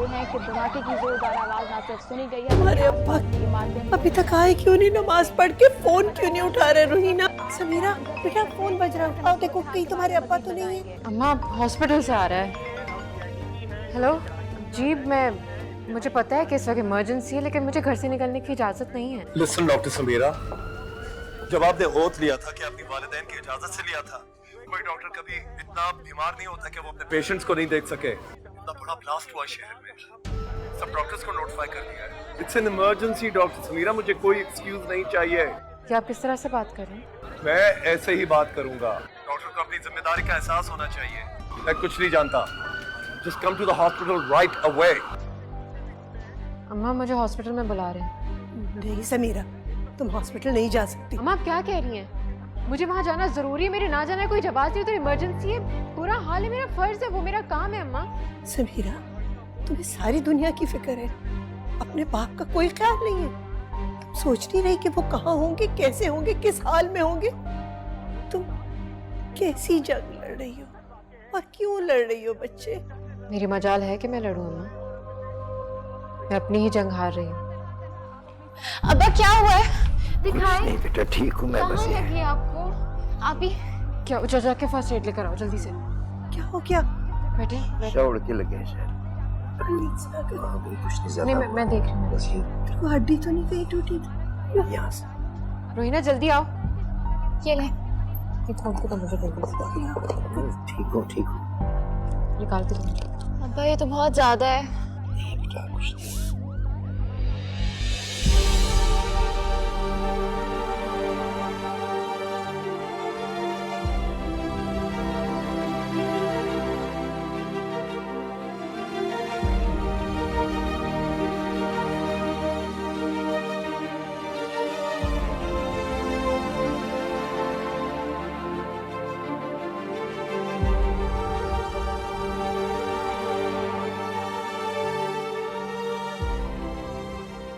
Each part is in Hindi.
है कि धमाके की जोरदार आवाज ना सिर्फ सुनी गई है, हमारे अब्बा अभी तक आए क्यों नहीं? नमाज पढ़ के फोन क्यों नहीं उठा रहे? रोहिना, समीरा बेटा फोन बज रहा है, उठाओ, देखो कहीं तुम्हारे अब्बा तो नहीं है। अम्मा हॉस्पिटल से आ रहा है। हेलो जी, मुझे पता है कि इस वक्त इमरजेंसी है, लेकिन मुझे घर से निकलने की इजाजत नहीं है। लिसन डॉक्टर समीरा, जब आपने ओथ लिया था कि अपनी वालिदैन की इजाजत से लिया था, कोई डॉक्टर कभी इतना बीमार नहीं होता कि वो अपने पेशेंट्स को नहीं देख सके। इतना बड़ा ब्लास्ट हुआ शहर में, सब डॉक्टर्स को नोटिफाई कर दिया है। It's an emergency doctor Sameera, मुझे कोई एक्सक्यूज नहीं चाहिए। क्या आप किस तरह से बात कर रहे हैं? मैं ऐसे ही बात करूंगा। डॉक्टर को अपनी जिम्मेदारी का एहसास होना चाहिए। मैं कुछ नहीं जानता। Just come to the hospital right away. अम्मा मुझे हॉस्पिटल में बुला रहे हैं। नहीं समीरा, तुम हॉस्पिटल नहीं जा सकती। अम्मा आप क्या कह रही हैं? मुझे वहाँ जाना जरूरी है, मेरे ना जाना कोई जवाब नहीं, तो इमरजेंसी है, पूरा हाल है, मेरा फर्ज है, वो मेरा काम है। अम्मा समीरा, तुम्हें सारी दुनिया की फिक्र है, अपने बाप का कोई ख्याल नहीं है। तुम सोच नहीं रही कि वो कहाँ होंगे, कैसे होंगे, किस हाल में होंगे? तुम कैसी जंग लड़ रही हो और क्यों लड़ रही हो बच्चे? मेरी मजाल है कि मैं लड़ूं अम्मा, मैं अपनी ही जंग हार रही हूँ। अब्बा क्या हुआ है? दिखाएं। नहीं बेटा, ठीक हूँ मैं। बस कहाँ लगी आपको? आप ही क्या जाके फर्स्ट एड लेकर आओ जल्दी से। क्या हो गया? बैठे शौड़ के लगे हैं शायद। कुछ नहीं ज्यादा। नहीं, मैं देख रही हूँ। बस ये तेरे को हड्डी तो नहीं कहीं टूटी थी? यहाँ से। रोहिना जल्दी आओ, ये ले। ये खोल के तो मुझे जल्दी से ठीक हूँ। निकालती हूँ। अब्बा ये तो बहुत ज्यादा है। नहीं बेटा, कुछ नहीं।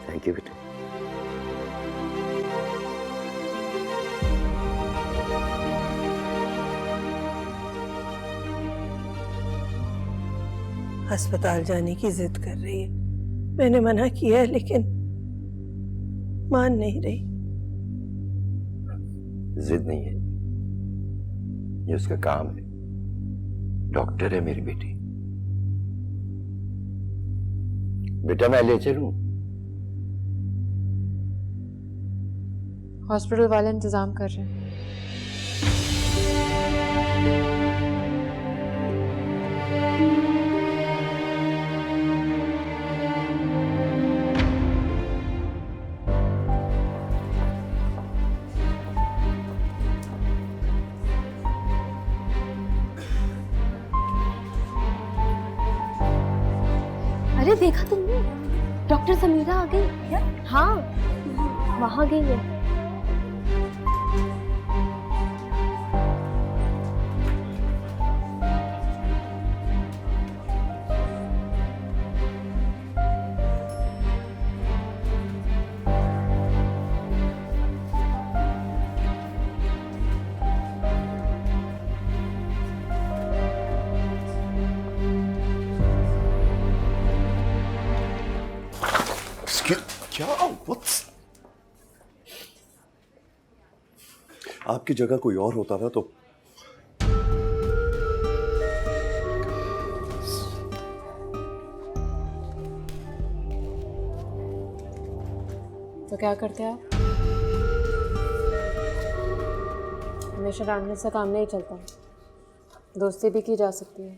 थैंक यू बेटा। अस्पताल जाने की जिद कर रही है। मैंने मना किया है लेकिन मान नहीं रही। जिद नहीं है, ये उसका काम है। डॉक्टर है मेरी बेटी। बेटा मैं ले चलूं? हॉस्पिटल वाले इंतजाम कर रहे हैं। अरे देखा तुमने, डॉक्टर समीरा आ गई क्या? हाँ, वहाँ गई है। क्या? आपकी जगह कोई और होता ना तो क्या करते हैं आप? हमेशा डांटने से काम नहीं चलता, दोस्ती भी की जा सकती है।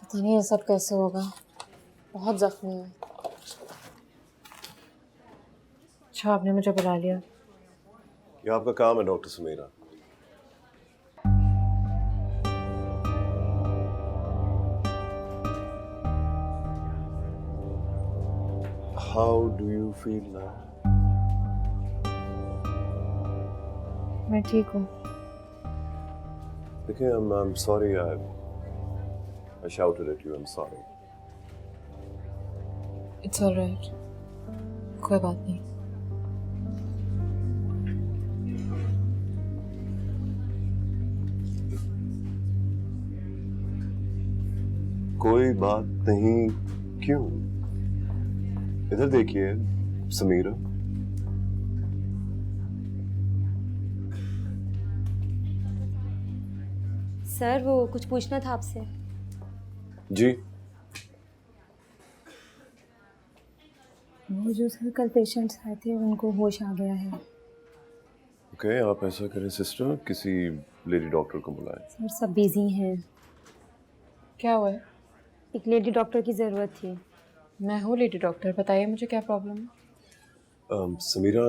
पता नहीं ये सब कैसे होगा, बहुत जख्मी है। अच्छा आपने मुझे बुला लिया। ये आपका काम है doctor Sameera. How do you feel now? मैं ठीक हूँ। देखिए, I'm sorry. I shouted at you. I'm sorry. It's all right. कोई बात नहीं। कोई बात नहीं। क्यों? इधर देखिए समीरा। सर वो कुछ पूछना था आपसे। जी। वो जो सर कल पेशेंट्स आए थे उनको होश आ गया है। ओके, आप ऐसा करें सिस्टर, किसी लेडी डॉक्टर को बुलाएं। सर सब बिजी हैं। क्या हुआ है? एक लेडी डॉक्टर की ज़रूरत थी। मैं हूँ लेडी डॉक्टर, बताइए मुझे क्या प्रॉब्लम है। समीरा,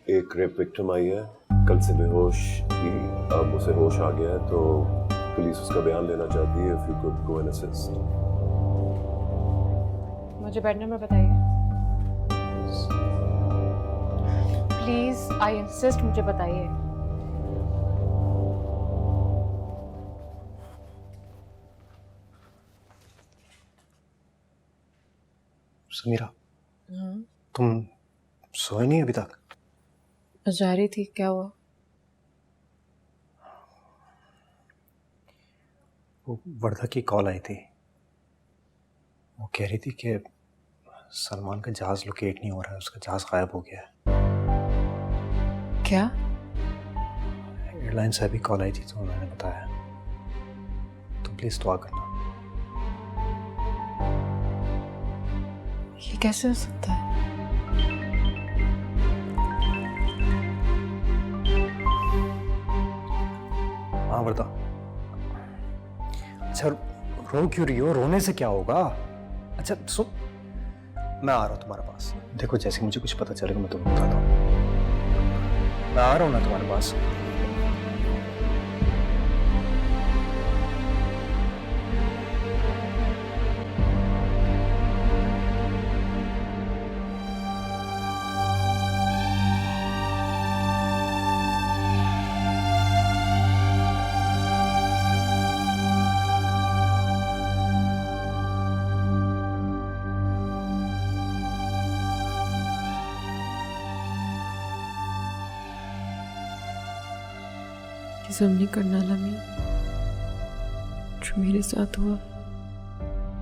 एक रेप विक्टिम आई है, कल से बेहोश थी, अब उसे होश आ गया है, तो पुलिस उसका बयान लेना चाहती है। If you could go and assist. मुझे बेड नंबर बताइए प्लीज, आई इंसिस्ट, मुझे बताइए। समीरा, तुम सोए नहीं अभी तक? जा रही थी, क्या हुआ? वो वर्धा की कॉल आई थी। वो कह रही थी कि सलमान का जहाज लोकेट नहीं हो रहा है, उसका जहाज गायब हो गया है। क्या? एयरलाइन से अभी कॉल आई थी तो उन्होंने बताया। तुम प्लीज दुआ करना। ये कैसे हो सकता है? हाँ वर्धा। अच्छा रो क्यों रही हो? रोने से क्या होगा? अच्छा सुन, मैं आ रहा हूँ तुम्हारे पास। देखो जैसे मुझे कुछ पता चलेगा मैं तुम्हें बताता हूँ। मैं आ रहा हूँ ना तुम्हारे पास। जुल्म करना लमी, जो मेरे साथ हुआ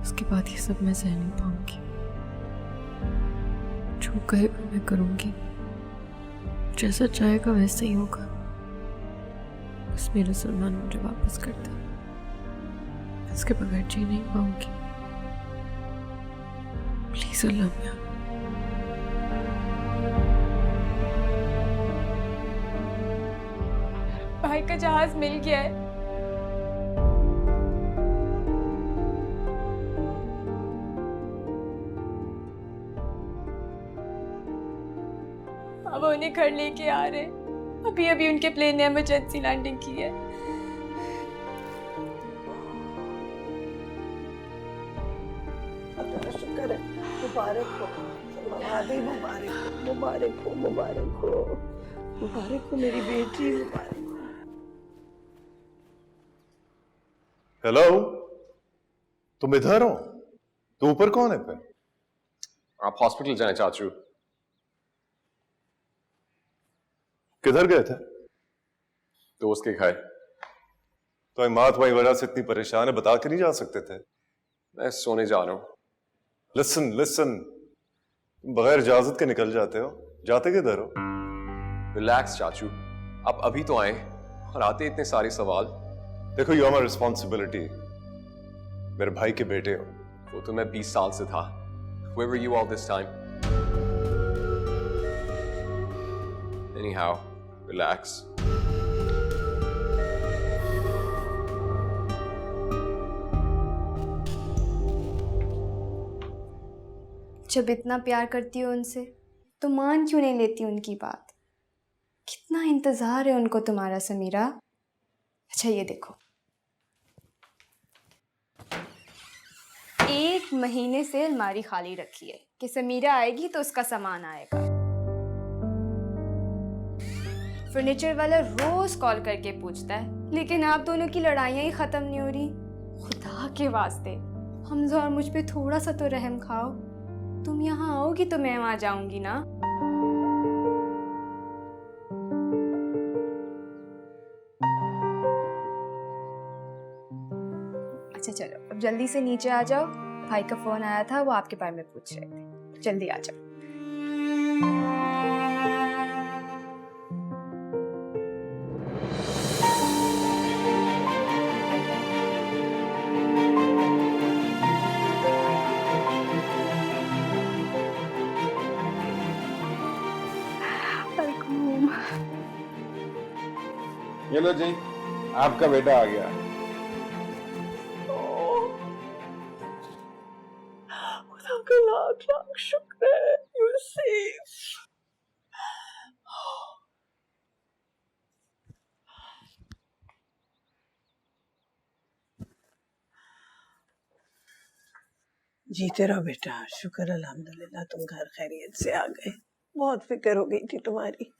उसके बाद ये सब मैं सह नहीं पाऊंगी। जो कहेगा मैं करूंगी, जैसा चाहेगा वैसा ही होगा। बस मेरा सलमान मुझे वापस कर दे, इसके बगैर जी नहीं पाऊंगी। प्लीज अल्लाह मियां। भाई का जहाज मिल गया है। अब उन्हें घर लेके आ रहे। अभी अभी उनके प्लेन ने इमरजेंसी लैंडिंग की है। अल्लाह का शुक्र है। मुबारक हो वादे, मुबारक हो, मुबारक हो, मुबारक हो, मुबारक हो मेरी बेटी, मुबारक। हेलो, तुम इधर हो? तो ऊपर कौन है फिर? आप हॉस्पिटल जाएं चाचू। किधर गए थे? दोस्त के घर। तो माँ तुम्हारी वजह से इतनी परेशान है, बता के नहीं जा सकते थे? मैं सोने जा रहा हूं। लिसन लिसन, तुम बगैर इजाजत के निकल जाते हो, जाते किधर हो? रिलैक्स चाचू, आप अभी तो आए और आते इतने सारे सवाल। देखो, यू आर माय रिस्पॉन्सिबिलिटी, मेरे भाई के बेटे हो। वो तो मैं 20 साल से था। Where were you all this time? Anyhow, relax. जब इतना प्यार करती हो उनसे तो मान क्यों नहीं लेती उनकी बात? कितना इंतजार है उनको तुम्हारा समीरा। अच्छा ये देखो, 1 महीने से अलमारी खाली रखी है कि समीरा आएगी तो उसका सामान आएगा। फर्नीचर वाला रोज कॉल करके पूछता है, लेकिन आप दोनों की लड़ाइयाँ ही खत्म नहीं हो रही। खुदा के वास्ते हमजा और मुझ पे थोड़ा सा तो रहम खाओ। तुम यहाँ आओगी तो मैं वहां जाऊंगी ना। अच्छा चलो अब जल्दी से नीचे आ जाओ, भाई का फोन आया था, वो आपके बारे में पूछ रहे थे। जल्दी आ जाओ। ये लो जी, आपका बेटा आ गया। खुदा का लाख लाख शुक्र है, you're safe। जीते रहो बेटा, शुक्र अल्हम्दुलिल्लाह तुम घर खैरियत से आ गए। बहुत फिक्र हो गई थी तुम्हारी।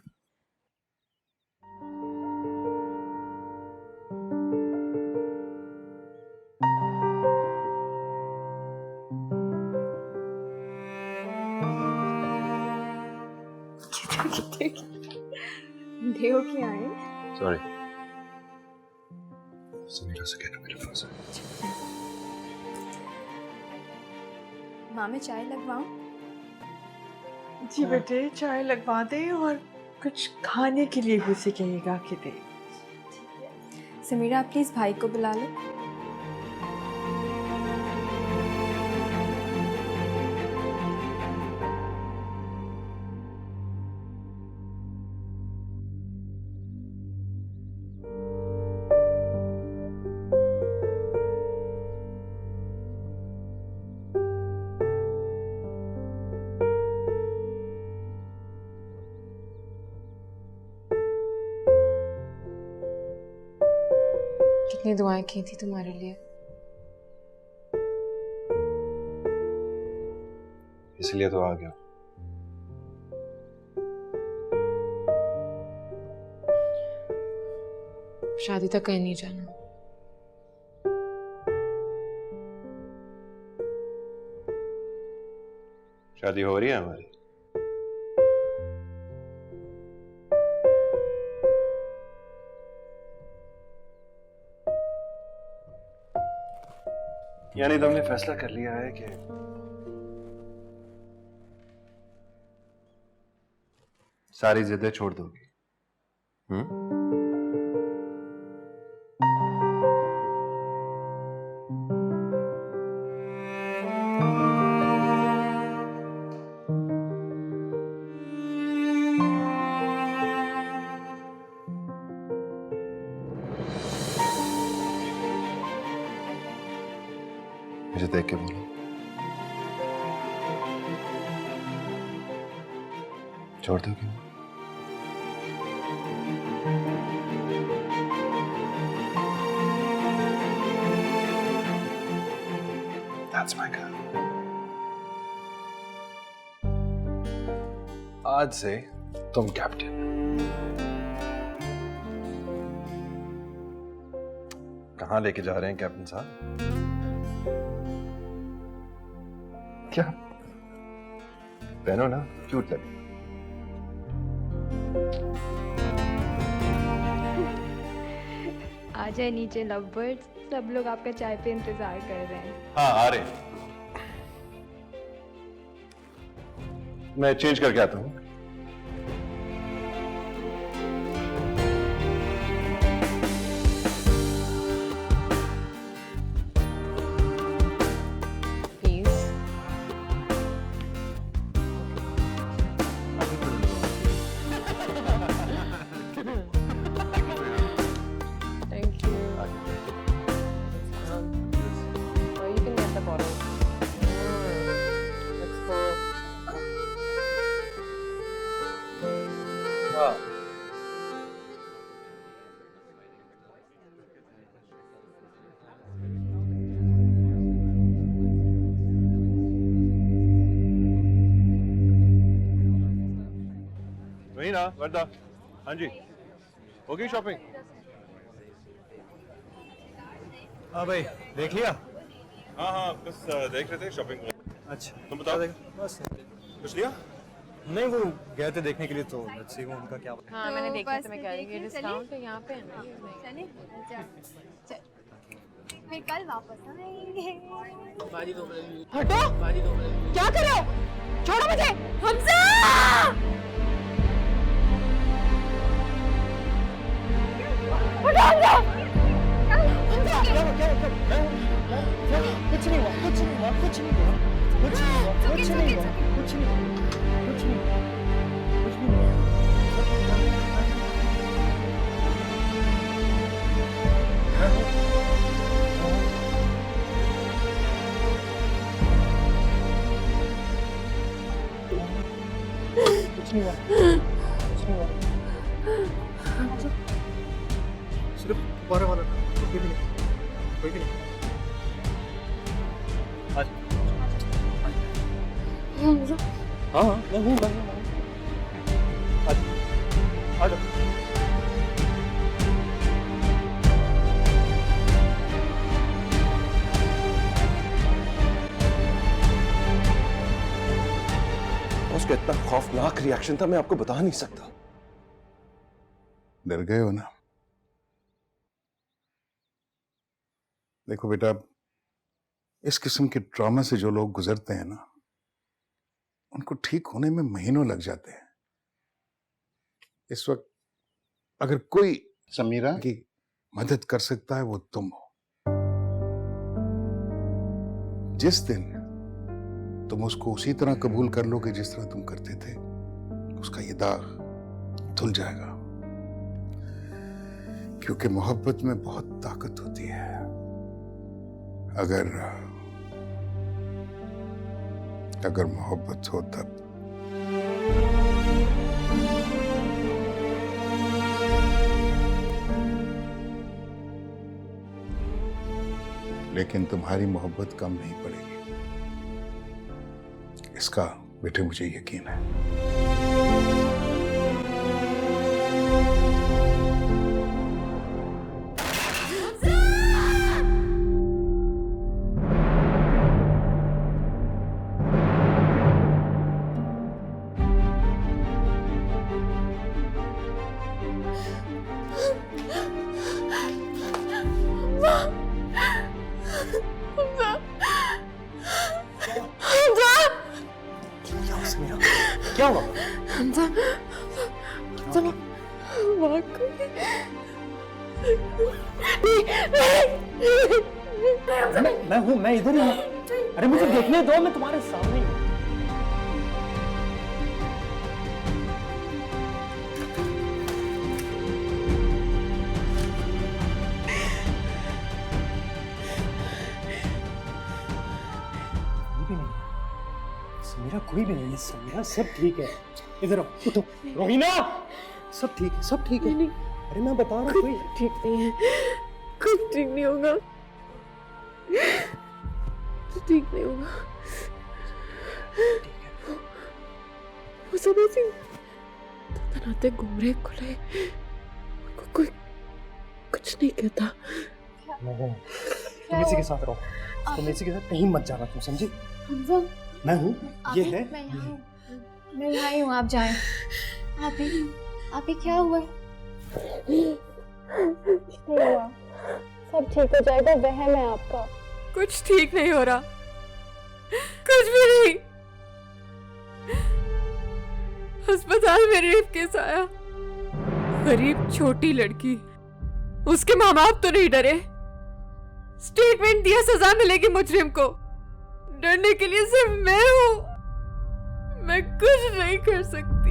देव क्या है? सॉरी, समीरा से कहना मेरे पास है। माँ मैं चाय लगवाऊं? जी बेटे, चाय लगवा दे और कुछ खाने के लिए भी उसे कहिएगा कि दे। समीरा आप प्लीज भाई को बुला लो। कितनी दुआएं की थी तुम्हारे लिए, इसलिए तो आ गया। शादी तक कहीं नहीं जाना। शादी हो रही है हमारी। यानी तुमने फैसला कर लिया है कि सारी जिद्दें छोड़ दोगी? मुझे देख के बोलो, छोड़ दोगी? That's my girl. आज से तुम कैप्टन। कहाँ लेके जा रहे हैं कैप्टन साहब? क्या पहनो ना, क्यूट लगे। आ जाए नीचे लव बर्ड्स, सब लोग आपका चाय पे इंतजार कर रहे हैं। हाँ आ रहे हैं। मैं चेंज करके आता हूँ। वही ना वर्दा। हाँ जी, हो गई शॉपिंग? हाँ भाई, देख लिया? हाँ हाँ, बस देख रहे थे शॉपिंग। अच्छा, तुम बताओ, बस कुछ लिया? नहीं, वो गए थे देखने के लिए, तो लेट्स सी वो उनका क्या। हाँ मैंने देखा, तो मैं कह रही हूँ डिस्काउंट तो यहाँ पे है ना। फिर कल वापस आएंगे। हटो, क्या कर रहे हो? छोड़ो मुझे। हमजा! कुछ नहीं हुआ, कुछ नहीं हुआ, कुछ नहीं हुआ, कुछ नहीं हुआ, कुछ नहीं हुआ, कुछ नहीं हुआ, कुछ नहीं हुआ, कुछ नहीं हुआ। कुछ नहीं हुआ, कुछ नहीं हुआ। सिर्फ दोबारा वाला था, कोई भी नहीं, कोई भी नहीं। आज हाँ हाँ मैं हूँ आज आ जाओ। उसका इतना खौफनाक रिएक्शन था, मैं आपको बता नहीं सकता। डर गए हो ना? देखो बेटा, इस किस्म के ट्रॉमा से जो लोग गुजरते हैं ना, उनको ठीक होने में महीनों लग जाते हैं। इस वक्त अगर कोई समीरा की मदद कर सकता है वो तुम हो। जिस दिन तुम उसको उसी तरह कबूल कर लोगे जिस तरह तुम करते थे, उसका ये दाग धुल जाएगा। क्योंकि मोहब्बत में बहुत ताकत होती है। अगर मोहब्बत हो तब। लेकिन तुम्हारी मोहब्बत कम नहीं पड़ेगी, इसका बेटे मुझे यकीन है। क्या हुआ? हमजा, मैं हूँ, मैं इधर ही हूँ। अरे मुझे देखने दो, मैं तुम्हारे सामने ही हूँ। समीरा कोई भी नहीं है। समीरा सब ठीक है। इधर आओ, उठो। रोहिना, सब ठीक है, सब ठीक है। अरे मैं बता रहा हूँ, कोई ठीक नहीं है, कुछ ठीक नहीं होगा, ठीक नहीं होगा। वो सब ऐसे तनाते घूम रहे खुले, कोई कुछ नहीं कहता। तुम इसी के साथ रहो, तुम इसी के साथ कहीं मत जाना, तुम समझी? हमजा, मैं हूँ, ये है। मैं यहाँ ही हूँ, आप जाएं। आप ही क्या हुआ? कुछ नहीं हुआ, सब ठीक हो जाएगा, वहम है आपका। कुछ ठीक नहीं हो रहा, कुछ भी नहीं। अस्पताल में रेप केस आया, गरीब छोटी लड़की, उसके माँ बाप तो नहीं डरे। स्टेटमेंट दिया, सजा मिलेगी मुजरिम को। डरने के लिए सिर्फ मैं हूँ, मैं कुछ नहीं कर सकती।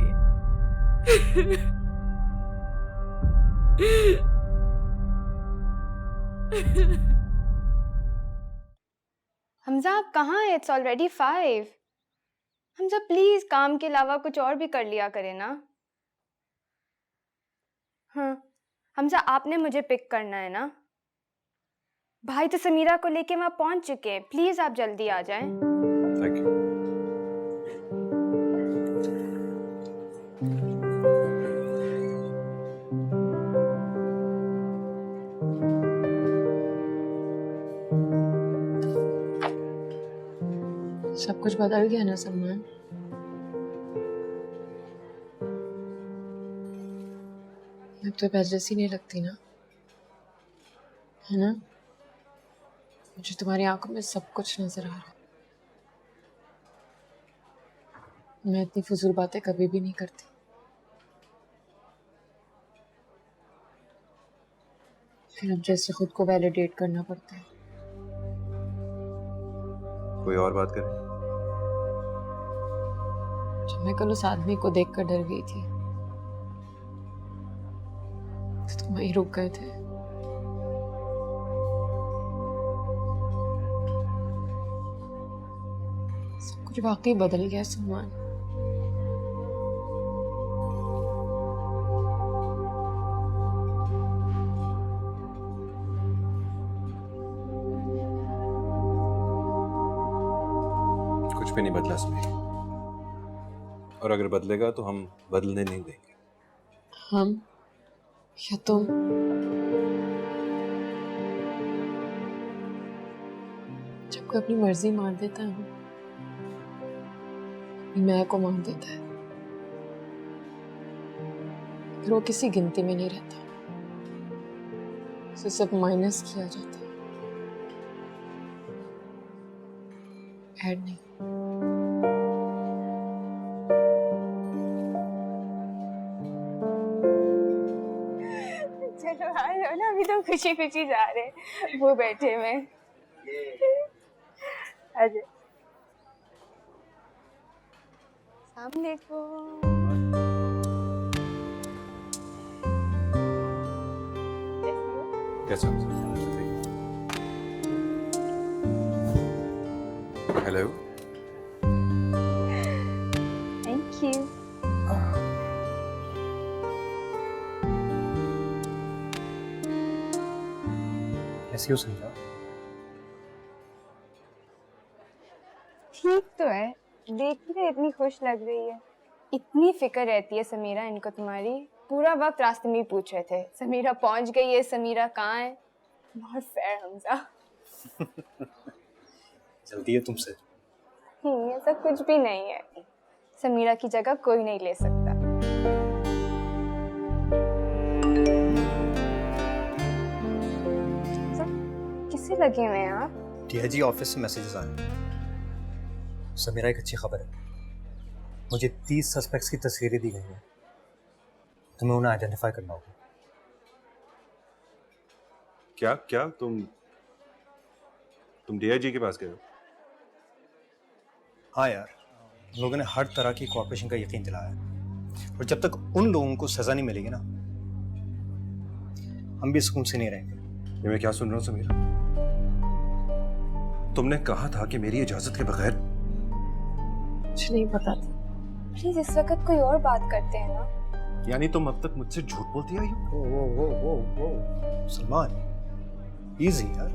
हमजा आप कहाँ हैं? It's already 5। हमजा प्लीज काम के अलावा कुछ और भी कर लिया करें ना। हाँ हमजा, आपने मुझे पिक करना है ना। भाई तो समीरा को लेके वहां पहुंच चुके हैं, प्लीज आप जल्दी आ जाएं। Thank you. सब कुछ बदल गया ना सलमान। अब तो पहले जैसी नहीं लगती ना, है ना? मुझे तुम्हारी आंखों में सब कुछ नजर आ रहा है। मैं इतनी फजूल बातें कभी भी नहीं करती। फिर अब जैसे खुद को वैलिडेट करना पड़ता है। कोई और बात करें? जब मैं कल उस आदमी को देखकर डर गई थी तो तुम वहीं रुक गए थे। सब कुछ वाकई बदल गया सलमान। कुछ भी नहीं बदला सुमी, और अगर बदलेगा तो हम बदलने नहीं देंगे। हम या तुम? जब कोई अपनी मर्जी मार देता है, अपनी मैं को मार देता है, फिर वो किसी गिनती में नहीं रहता, उसे सब माइनस किया जाता है, ऐड नहीं। चलो आ जाओ ना, अभी तो खुशी खुशी जा रहे वो बैठे में। अजय सामने को कैसा? हेलो। Thank you. कैसी हो संध्या? ठीक तो है, देख रहे इतनी खुश लग रही है। इतनी फिक्र रहती है समीरा इनको तुम्हारी। पूरा वक्त रास्ते में ही पूछ रहे थे समीरा पहुंच गई है, समीरा कहाँ है। बहुत फेयर हमजा। जल्दी है तुमसे? नहीं, ऐसा कुछ भी नहीं है। समीरा की जगह कोई नहीं ले सकता। किससे लगे हुए हैं आप? डीआईजी ऑफिस से मैसेजेस आए। समीरा, एक अच्छी खबर है, मुझे 30 सस्पेक्ट्स की तस्वीरें दी गई हैं। तुम्हें उन्हें आइडेंटिफाई करना होगा। क्या क्या तुम डीआईजी के पास गए हो? हाँ यार, लोगों ने हर तरह की कॉर्पोरेशन का यकीन दिलाया है, और जब तक उन लोगों को सजा नहीं मिलेगी ना, हम भी सुकून से नहीं रहेंगे। ये मैं क्या सुन रहा हूँ समीरा? तुमने कहा था कि मेरी इजाजत के बगैर। मुझे नहीं पता था। प्लीज इस वक्त कोई और बात करते हैं ना। यानी तुम अब तक मुझसे झूठ बोलती आई हो? वो सलमान, इजी यार,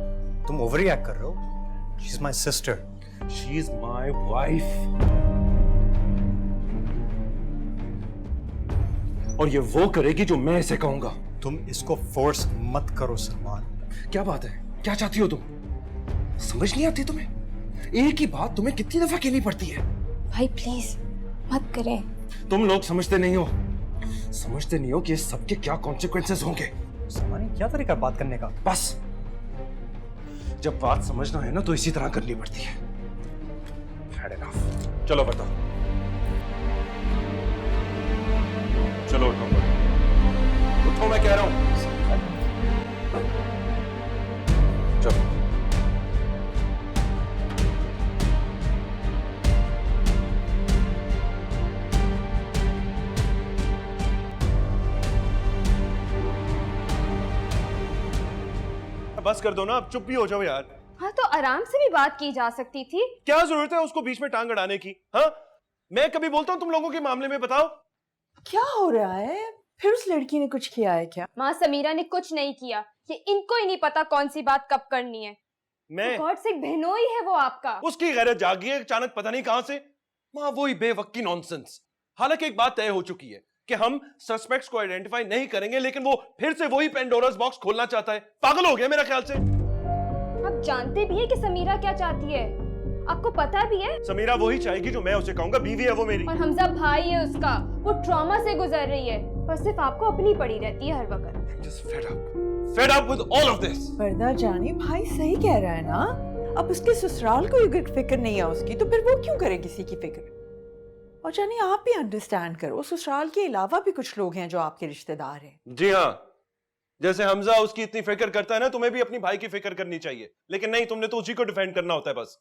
तुम ओवर रिएक्ट कर रहे हो। She is my sister. She is my wife. और ये वो करेगी जो मैं इसे कहूंगा। तुम इसको फोर्स मत करो सलमान। क्या बात है? क्या चाहती हो तुम? समझ नहीं आती तुम्हें? एक ही बात तुम्हें कितनी दफा कहनी पड़ती है? भाई प्लीज मत करें। तुम लोग समझते नहीं हो कि इस सब के क्या कॉन्सिक्वेंसेस होंगे। सलमान, क्या तरीका है बात करने का? बस जब बात समझना है ना तो इसी तरह करनी पड़ती है। Had enough. चलो बताओ। चलो उठो मैं कह रहा हूं। चलो। बस कर दो ना, अब चुप भी हो जाओ यार। हाँ तो आराम से भी बात की जा सकती थी। क्या जरूरत है उसको बीच में टांग अड़ाने की? हाँ, मैं कभी बोलता हूँ तुम लोगों के मामले में? बताओ क्या हो रहा है? फिर उस लड़की ने कुछ किया है क्या? माँ समीरा ने कुछ नहीं किया। ये इनको ही नहीं पता कौन सी बात कब करनी है। मैं गॉड से बहनोई है वो आपका। उसकी गैरत जागी है अचानक, पता नहीं कहां से। माँ वही बेवक्की नॉनसेंस। हालांकि एक बात तय हो चुकी है कि हम सस्पेक्ट्स को आइडेंटिफाई नहीं करेंगे, लेकिन वो फिर से वही पेंडोरास बॉक्स खोलना चाहता है। पागल हो गया मेरा ख्याल से। आप जानते भी है कि समीरा क्या चाहती है? आपको पता भी है? समीरा वही चाहेगी जो मैं उसे कहूंगा। बीवी है वो मेरी। और हमजा भाई है उसका। वो ट्रॉमा से गुजर रही है। पर सिर्फ आपको अपनी पड़ी रहती है हर वक्त। Just fed up with all of this. वरना जानी भाई सही कह रहा है ना, अब उसके ससुराल को अगर फिक्र नहीं है उसकी, तो फिर वो क्यों करे किसी की फिक्र। और जानी आप भी अंडरस्टैंड करो, ससुराल के अलावा भी कुछ लोग हैं जो आपके रिश्तेदार हैं। जी हाँ, जैसे हमजा उसकी इतनी फिक्र करता है ना, तुम्हें भी अपनी भाई की फिक्र करनी चाहिए। लेकिन नहीं, तुमने तो उसी को डिफेंड करना होता है बस।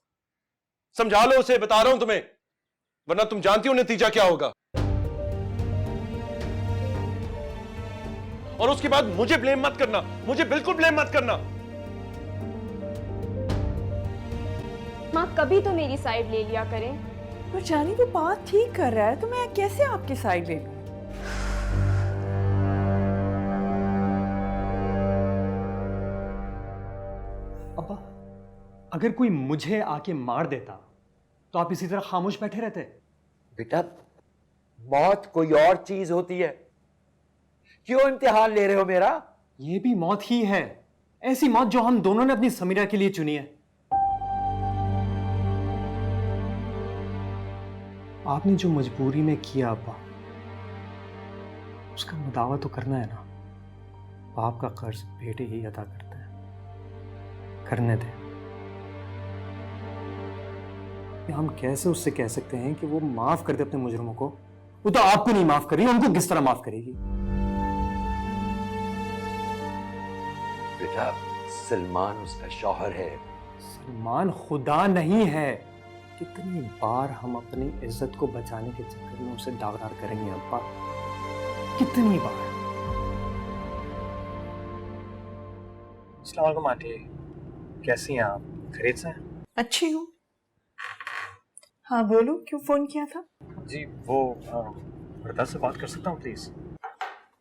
समझा लो उसे, बता रहा हूं तुम्हें, वरना तुम जानती हो नतीजा क्या होगा। और उसके बाद मुझे ब्लेम मत करना, मुझे बिल्कुल ब्लेम मत करना। माँ कभी तो मेरी साइड ले लिया करें। पर जानी वो बात ठीक कर रहा है, तो मैं कैसे आपकी साइड ले लूं? अब्बा, अगर कोई मुझे आके मार देता तो आप इसी तरह खामोश बैठे रहते? बेटा, मौत कोई और चीज होती है, क्यों इम्तिहान ले रहे हो मेरा? ये भी मौत ही है, ऐसी मौत जो हम दोनों ने अपनी समीरा के लिए चुनी है। आपने जो मजबूरी में किया अब्बा, उसका मुदावा तो करना है ना। बाप का कर्ज बेटे ही अदा करते हैं, करने दें। हम कैसे उससे कह सकते हैं कि वो माफ कर दे अपने मुजरिमों को? वो तो आपको नहीं माफ करेगी, उनको किस तरह माफ करेगी? बेटा, सलमान उसका शौहर है। सलमान खुदा नहीं है। कितनी बार हम अपनी इज्जत को बचाने के चक्कर में उसे दागदार करेंगे अब्बा, कितनी बार। अस्सलाम वालेकुम आंटी, कैसी हैं आप? खैरियत से हैं? अच्छी हूँ। हाँ बोलो, क्यों फोन किया था? जी वो वर्दा से बात कर सकता हूँ प्लीज?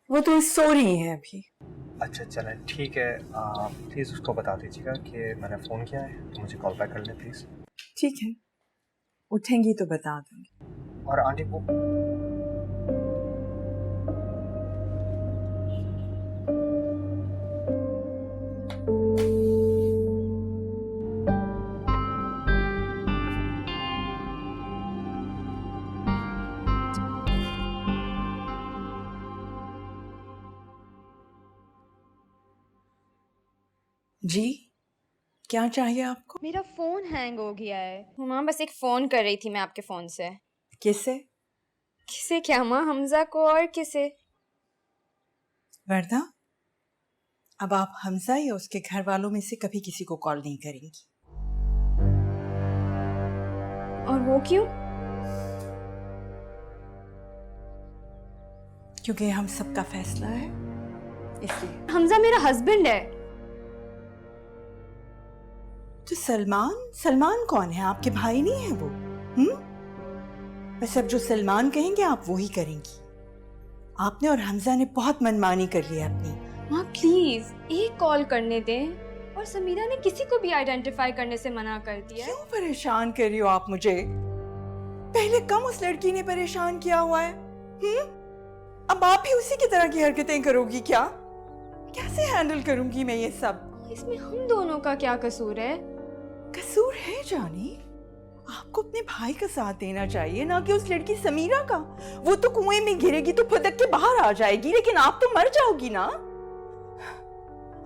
वो तो सो रही है अभी। अच्छा चलें ठीक है, प्लीज उसको बता दीजिएगा कि मैंने फोन किया है, तो मुझे कॉल बैक कर लें प्लीज। ठीक है, उठेंगी तो बता दूंगी। और आंटी को जी क्या चाहिए आपको? मेरा फोन हैंग हो गया है माँ, बस एक फोन कर रही थी मैं आपके फोन से। किसे? किसे क्या माँ? हमजा को और किसे? वर्दा, अब आप हमजा या उसके घर वालों में से कभी किसी को कॉल नहीं करेंगी। और वो क्यों? क्योंकि हम सबका फैसला है, इसलिए। हमजा मेरा हस्बैंड है। तो सलमान कौन है? आपके भाई नहीं है वो? बस अब जो सलमान कहेंगे आप वो ही करेंगी। आपने और हमजा ने बहुत मनमानी कर ली है अपनी। माँ प्लीज एक कॉल करने दें। और समीरा ने किसी को भी आइडेंटिफाई करने से मना कर दिया। क्यों परेशान कर रही हो आप मुझे? पहले कम उस लड़की ने परेशान किया हुआ है। अब आप भी उसी की तरह की हरकतें करोगी क्या? कैसे हैंडल करूंगी मैं ये सब? इसमें हम दोनों का क्या कसूर है? कसूर है जानी, आपको अपने भाई का साथ देना चाहिए, ना कि उस लड़की समीरा का। वो तो कुएं में गिरेगी तो फुदक के बाहर आ जाएगी, लेकिन आप तो मर जाओगी ना।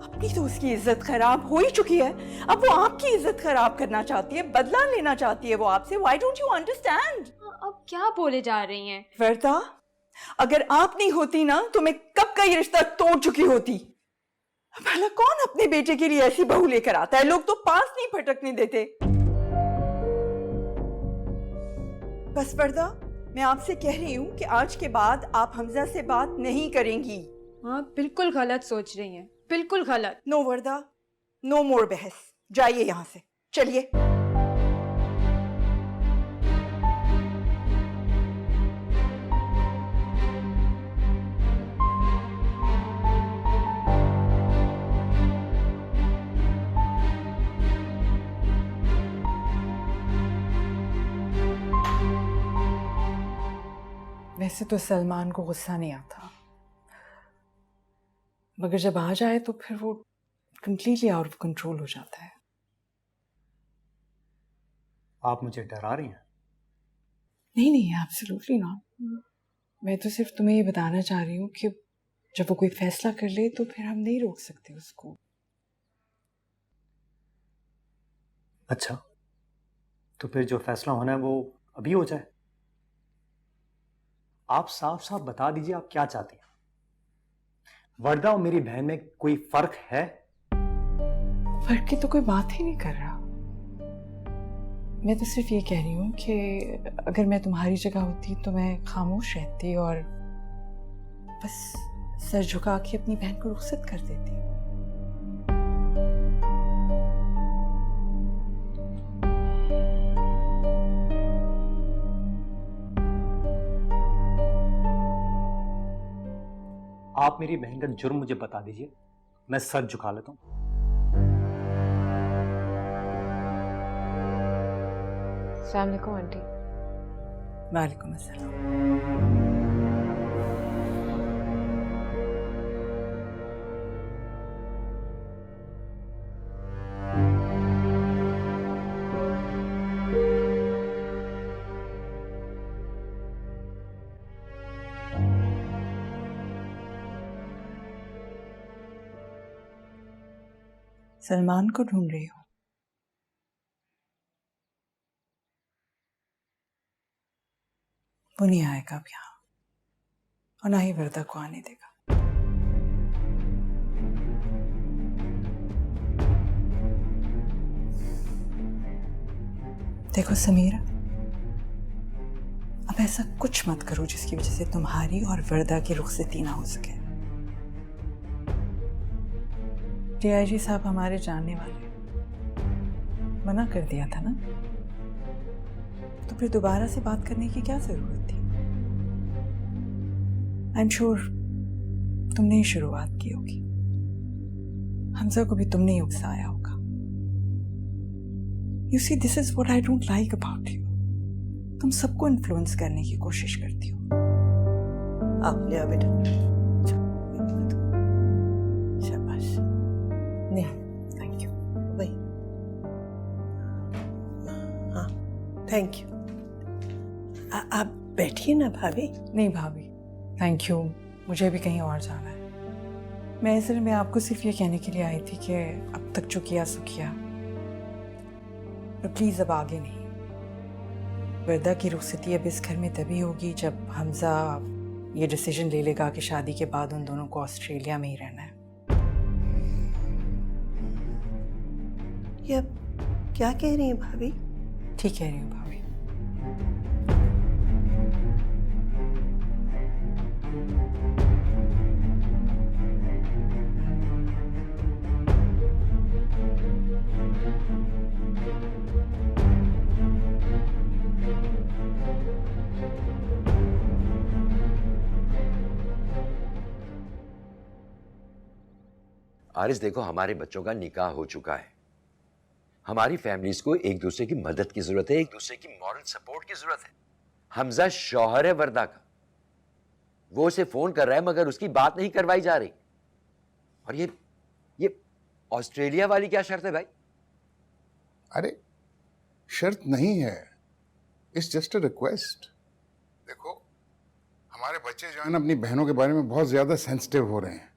अपनी तो उसकी इज्जत खराब हो ही चुकी है, अब वो आपकी इज्जत खराब करना चाहती है, बदला लेना चाहती है वो आपसे। Why don't you understand? अब क्या बोले जा रही हैं? वर्दा, अगर आप नहीं होती ना तो मैं कब का ये रिश्ता तोड़ चुकी होती। भला कौन अपने बेटे के लिए ऐसी बहू लेकर आता है? लोग तो पास नहीं फटकने देते। बस वर्दा, मैं आपसे कह रही हूँ कि आज के बाद आप हमजा से बात नहीं करेंगी। हाँ बिल्कुल गलत सोच रही हैं, बिल्कुल गलत। नो वर्दा, नो मोर बहस। जाइए यहाँ से, चलिए। वैसे तो सलमान को गुस्सा नहीं आता, मगर जब आ जाए तो फिर वो कंप्लीटली आउट ऑफ कंट्रोल हो जाता है। आप मुझे डरा रही हैं? नहीं नहीं, एब्सोल्युटली नॉट। मैं तो सिर्फ तुम्हें ये बताना चाह रही हूँ कि जब वो कोई फैसला कर ले तो फिर हम नहीं रोक सकते उसको। अच्छा, तो फिर जो फैसला होना है वो अभी हो जाए। आप साफ साफ बता दीजिए आप क्या चाहती हैं। वर्दा और मेरी बहन में कोई फर्क है? फर्क की तो कोई बात ही नहीं कर रहा। मैं तो सिर्फ ये कह रही हूँ कि अगर मैं तुम्हारी जगह होती तो मैं खामोश रहती और बस सर झुका के अपनी बहन को रुखसत कर देती। आप मेरी बहन का जुर्म मुझे बता दीजिए, मैं सर झुका लेता हूं। अस्सलाम वालेकुम आंटी। वालेकुम अस्सलाम। सलमान को ढूंढ रही हो? वो नहीं आएगा अब यहाँ और ना ही वर्दा को आने देगा। देखो समीरा, अब ऐसा कुछ मत करो जिसकी वजह से तुम्हारी और वर्दा की रुखसती ना हो सके। डीआईजी साहब हमारे जानने वाले, मना कर दिया था ना, तो फिर दोबारा से बात करने की क्या जरूरत थी? आई एम श्योर तुमने ही शुरुआत की होगी। हमजा को भी तुमने ही उकसाया होगा। You see, this is what I don't like about you. तुम सबको इन्फ्लुएंस करने की कोशिश करती हो। आप ले आओ बेटा। शाबाश। नहीं, थैंक यू। वही, हाँ, थैंक यू। आप बैठिए ना भाभी। नहीं भाभी, थैंक यू, मुझे भी कहीं और जाना है। मैं असल में आपको सिर्फ ये कहने के लिए आई थी कि अब तक जो किया सो किया, तो प्लीज़ अब आगे नहीं। वर्दा की रुखसती अब इस घर में तभी होगी जब हमजा ये डिसीजन ले लेगा कि शादी के बाद उन दोनों को ऑस्ट्रेलिया में ही रहना है। ये अब क्या कह रही हैं भाभी? ठीक कह रही हूँ भाभी। आरिस, देखो हमारे बच्चों का निकाह हो चुका है। हमारी फैमिलीज को एक दूसरे की मदद की जरूरत है, एक दूसरे की मॉरल सपोर्ट की जरूरत है। हमजा शौहर है वर्दा का, वो उसे फोन कर रहा है मगर उसकी बात नहीं करवाई जा रही। और ये ऑस्ट्रेलिया वाली क्या शर्त है भाई? अरे शर्त नहीं है, इट्स जस्ट अ रिक्वेस्ट। देखो हमारे बच्चे जो है ना अपनी बहनों के बारे में बहुत ज्यादा सेंसिटिव हो रहे हैं।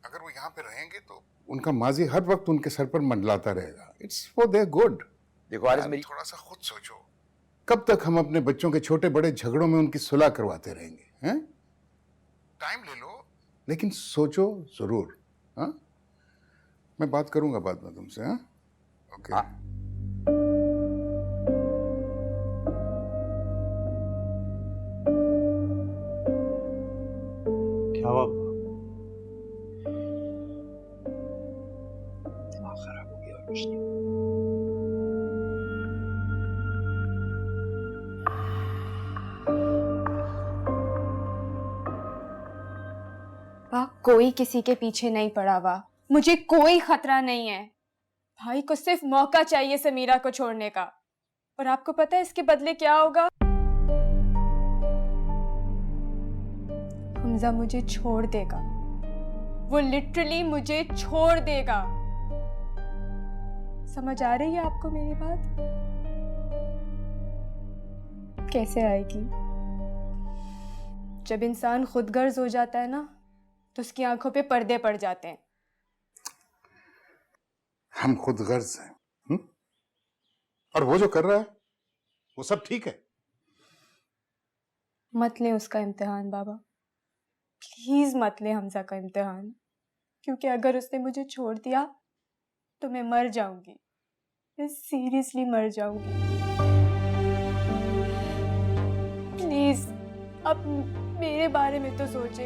अगर वो यहाँ पे रहेंगे तो उनका माजी हर वक्त उनके सर पर मंडलाता रहेगा। It's for their good. देखो आरिस, मेरी थोड़ा सा खुद सोचो, कब तक हम अपने बच्चों के छोटे बड़े झगड़ों में उनकी सुलह करवाते रहेंगे? हैं? टाइम ले लो, लेकिन सोचो जरूर। हाँ, मैं बात करूंगा बाद में तुमसे। हाँ, ओके। क्या हुआ? दिमाग खराब हो गया और कुछ नहीं। कोई किसी के पीछे नहीं पड़ा हुआ, मुझे कोई खतरा नहीं है। भाई को सिर्फ मौका चाहिए समीरा को छोड़ने का, और आपको पता है इसके बदले क्या होगा? हमजा मुझे छोड़ देगा, वो लिटरली मुझे छोड़ देगा। समझ आ रही है आपको मेरी बात? कैसे आएगी? जब इंसान खुदगर्ज हो जाता है ना तो उसकी आंखों पे पर्दे पड़ जाते हैं। हम खुद गर्ज हैं, और वो जो कर रहा है वो सब ठीक है। मत लें उसका इम्तिहान बाबा, प्लीज मत लें हमजा का इम्तिहान, क्योंकि अगर उसने मुझे छोड़ दिया तो मैं मर जाऊंगी, मैं सीरियसली मर जाऊंगी। प्लीज आप मेरे बारे में तो सोचे,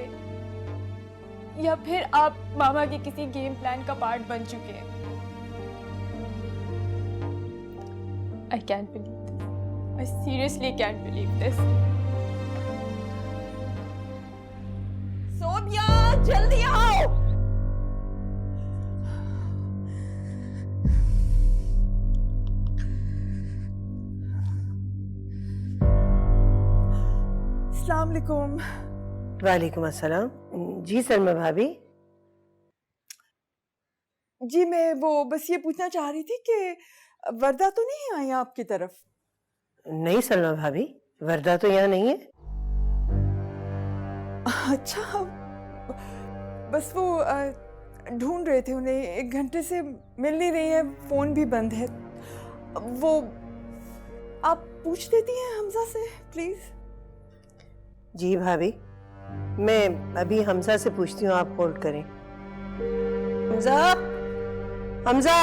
या फिर आप मामा के किसी गेम प्लान का पार्ट बन चुके हैं। I can't believe this. I seriously can't believe this. Sonia जल्दी आओ। अस्सलाम वालेकुम। वालेकुम अस्सलाम। जी सलमा भाभी। जी मैं वो बस ये पूछना चाह रही थी कि वर्दा तो नहीं आई आपकी तरफ? नहीं सलमा भाभी, वर्दा तो यहाँ नहीं है। अच्छा, बस वो ढूंढ रहे थे उन्हें, 1 घंटे से मिल नहीं रही है, फोन भी बंद है। वो आप पूछ देती हैं हमजा से प्लीज? जी भाभी, मैं अभी हमजा से पूछती हूँ, आप होल्ड करें। हमजा, हमजा।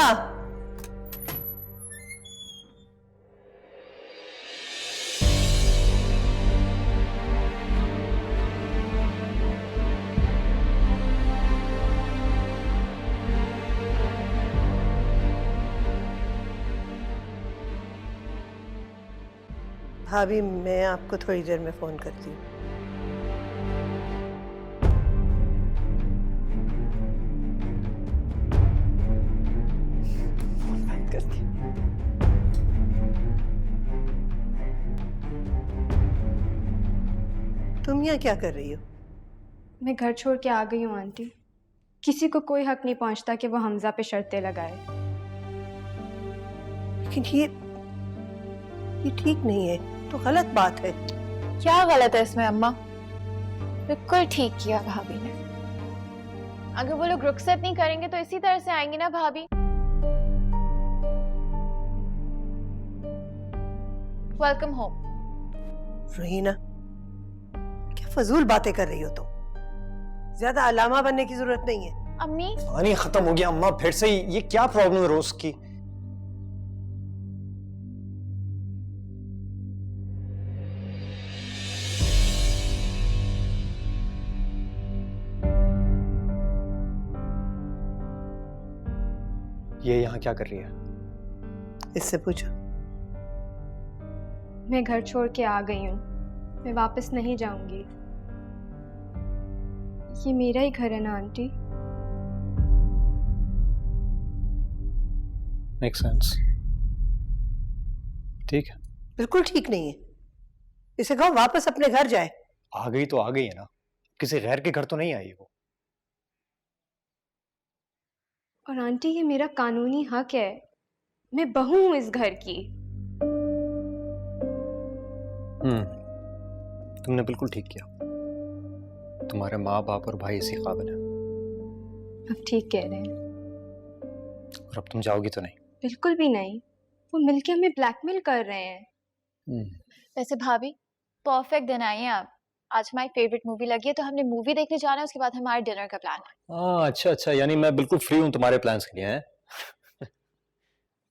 भाभी मैं आपको थोड़ी देर में फोन करती हूँ। फोन बंद करके। तुम यहाँ क्या कर रही हो? मैं घर छोड़ के आ गई हूँ आंटी। किसी को कोई हक नहीं पहुंचता कि वो हमजा पे शर्तें लगाए। लेकिन ये ठीक नहीं है, तो गलत बात है। क्या गलत है इसमें अम्मा? बिल्कुल ठीक किया भाभी ने। अगर वो लोग रुखसत नहीं करेंगे तो इसी तरह से आएंगे ना भाभी। Welcome home. रहीना, क्या फजूल बातें कर रही हो तुम? ज्यादा अलामा बनने की जरूरत नहीं है। अम्मी, पानी खत्म हो गया अम्मा, फिर से ये क्या प्रॉब्लम है रोज की? ये यहाँ क्या कर रही है? इससे पूछो। मैं घर छोड़ के आ गई हूँ, मैं वापस नहीं जाऊंगी। ये मेरा ही घर है ना आंटी। Make sense. ठीक है। बिल्कुल ठीक नहीं है। इसे कहो वापस अपने घर जाए। आ गई तो आ गई है ना, किसी गैर के घर तो नहीं आई वो। और आंटी ये मेरा कानूनी हक है, मैं बहू हूं इस घर की। तुमने बिल्कुल ठीक किया। तुम्हारे माँ बाप और भाई इसी काबिल है। अब ठीक कह रहे हैं। और अब तुम जाओगी तो नहीं? बिल्कुल भी नहीं, वो मिलके हमें ब्लैकमेल कर रहे हैं। वैसे भाभी परफेक्ट दिन आई हैं आप। आज हमारी फेवरेट मूवी लगी है तो हमने मूवी देखने जाना है, उसके बाद हमारे डिनर का प्लान है। अच्छा अच्छा, यानी मैं बिल्कुल फ्री हूँ तुम्हारे प्लान्स के लिए हैं?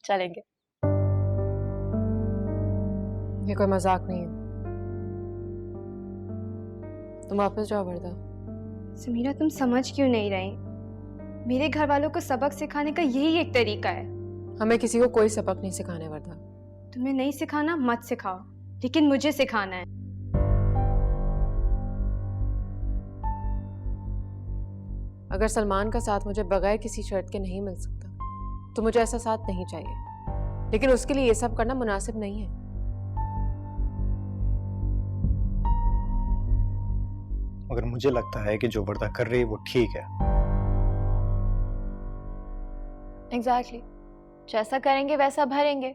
चलेंगे। ये कोई मजाक नहीं है। तुम वापस जाओ वर्दा। समीरा तुम समझ क्यों नहीं रही? मेरे घर वालों को सबक सिखाने का यही एक तरीका है। हमें किसी को कोई सबक नहीं सिखाने वर्दा। तुम्हें नहीं सिखाना मत सिखाओ, लेकिन मुझे सिखाना है। अगर सलमान का साथ मुझे बगैर किसी शर्त के नहीं मिल सकता तो मुझे ऐसा साथ नहीं चाहिए, लेकिन उसके लिए ये सब करना मुनासिब नहीं है। मगर मुझे लगता है कि जो वर्दा कर रही है वो ठीक है। एग्जैक्टली, जैसा करेंगे वैसा भरेंगे।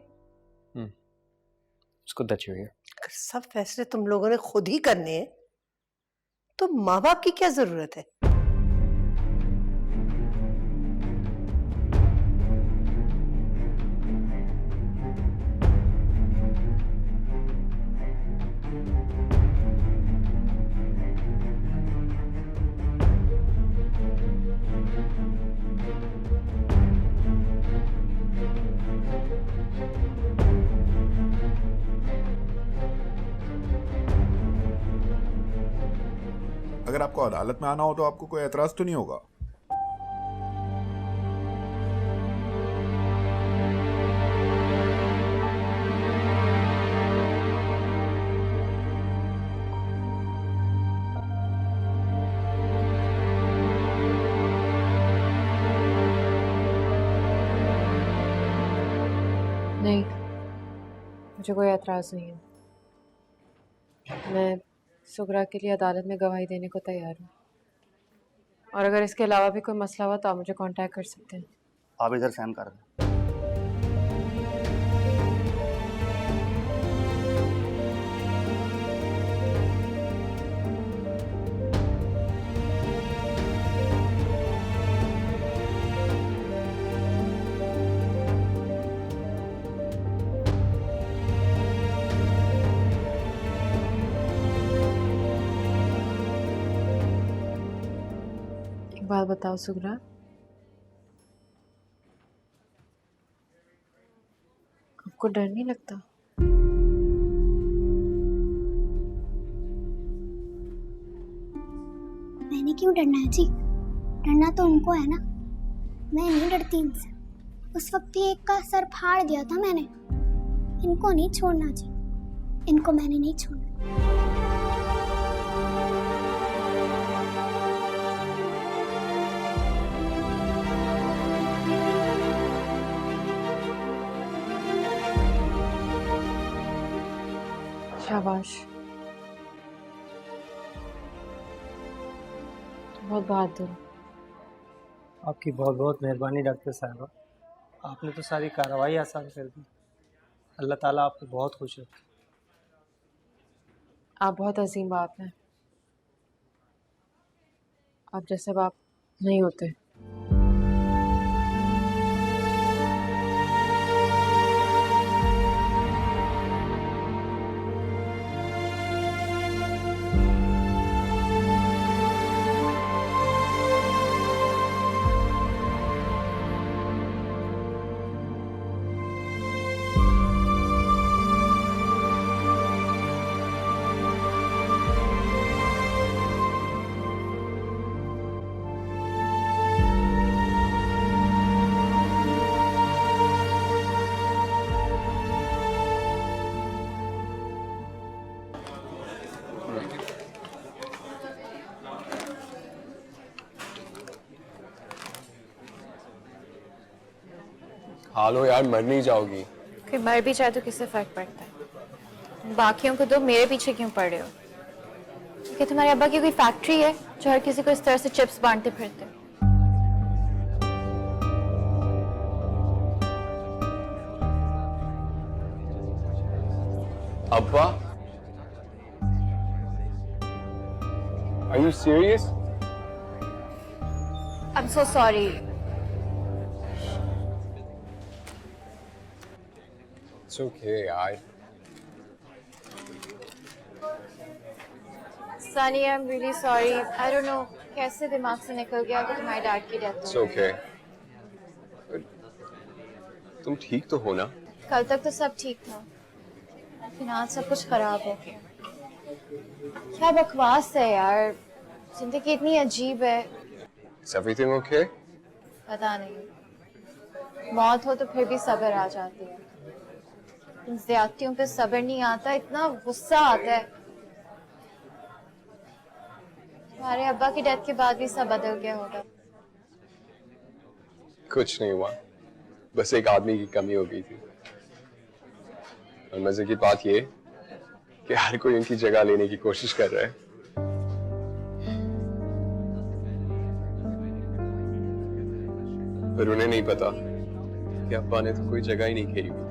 उसको दैट्स योर। अगर सब फैसले तुम लोगों ने खुद ही करने हैं तो माँ बाप की क्या जरूरत है? अगर आपको अदालत में आना हो तो आपको कोई एतराज तो नहीं होगा? नहीं, मुझे कोई एतराज नहीं है। मैं सुगरा के लिए अदालत में गवाही देने को तैयार हूँ। और अगर इसके अलावा भी कोई मसला हुआ तो आप मुझे कांटेक्ट कर सकते हैं। आप इधर सहन कर दें। एक बात बताओ सुगरा, आपको डर नहीं लगता? मैंने क्यों डरना है जी? डरना तो उनको है ना, मैं नहीं डरती इनसे। उस वक्त ही एक का सर फाड़ दिया था मैंने। इनको नहीं छोड़ना जी, इनको मैंने नहीं छोड़ना। शाबाश, बहुत बहादुर। आपकी बहुत बहुत मेहरबानी डॉक्टर साहबा, आपने तो सारी कार्रवाई आसान कर दी। अल्लाह ताला आपको बहुत खुश रखे। आप बहुत अजीम बाप हैं। आप जैसे बाप नहीं होते। खा लो यार, मर नहीं जाओगी। कोई मर भी जाए तो किससे फर्क पड़ता है? बाकियों को तो मेरे पीछे क्यों पड़ रहे हो? कि तुम्हारे अब्बा की कोई फैक्ट्री है जो हर किसी को इस तरह से चिप्स बांटते फिरते? अब्बा, Are you serious? I'm so sorry. It's okay यार। Sunny, I'm really sorry. I don't know कैसे दिमाग से निकल गया कि तुम्हारे डैड की डेथ It's हो गई। okay। तुम ठीक तो हो ना? कल तक तो सब ठीक था, लेकिन आज सब कुछ खराब हो गया। क्या बकवास है यार, जिंदगी इतनी अजीब है। Is everything okay? पता नहीं, मौत हो तो फिर भी सब्र आ जाती है, इन ज्यादतियों पे सब्र नहीं आता, इतना गुस्सा आता है। तुम्हारे अब्बा की डेथ के बाद भी सब बदल गया होगा। कुछ नहीं हुआ, बस एक आदमी की कमी हो गई थी। और मजे की बात ये कि हर कोई उनकी जगह लेने की कोशिश कर रहा है। पर उन्हें नहीं पता कि अब्बा ने तो कोई जगह ही नहीं घेरी हुई।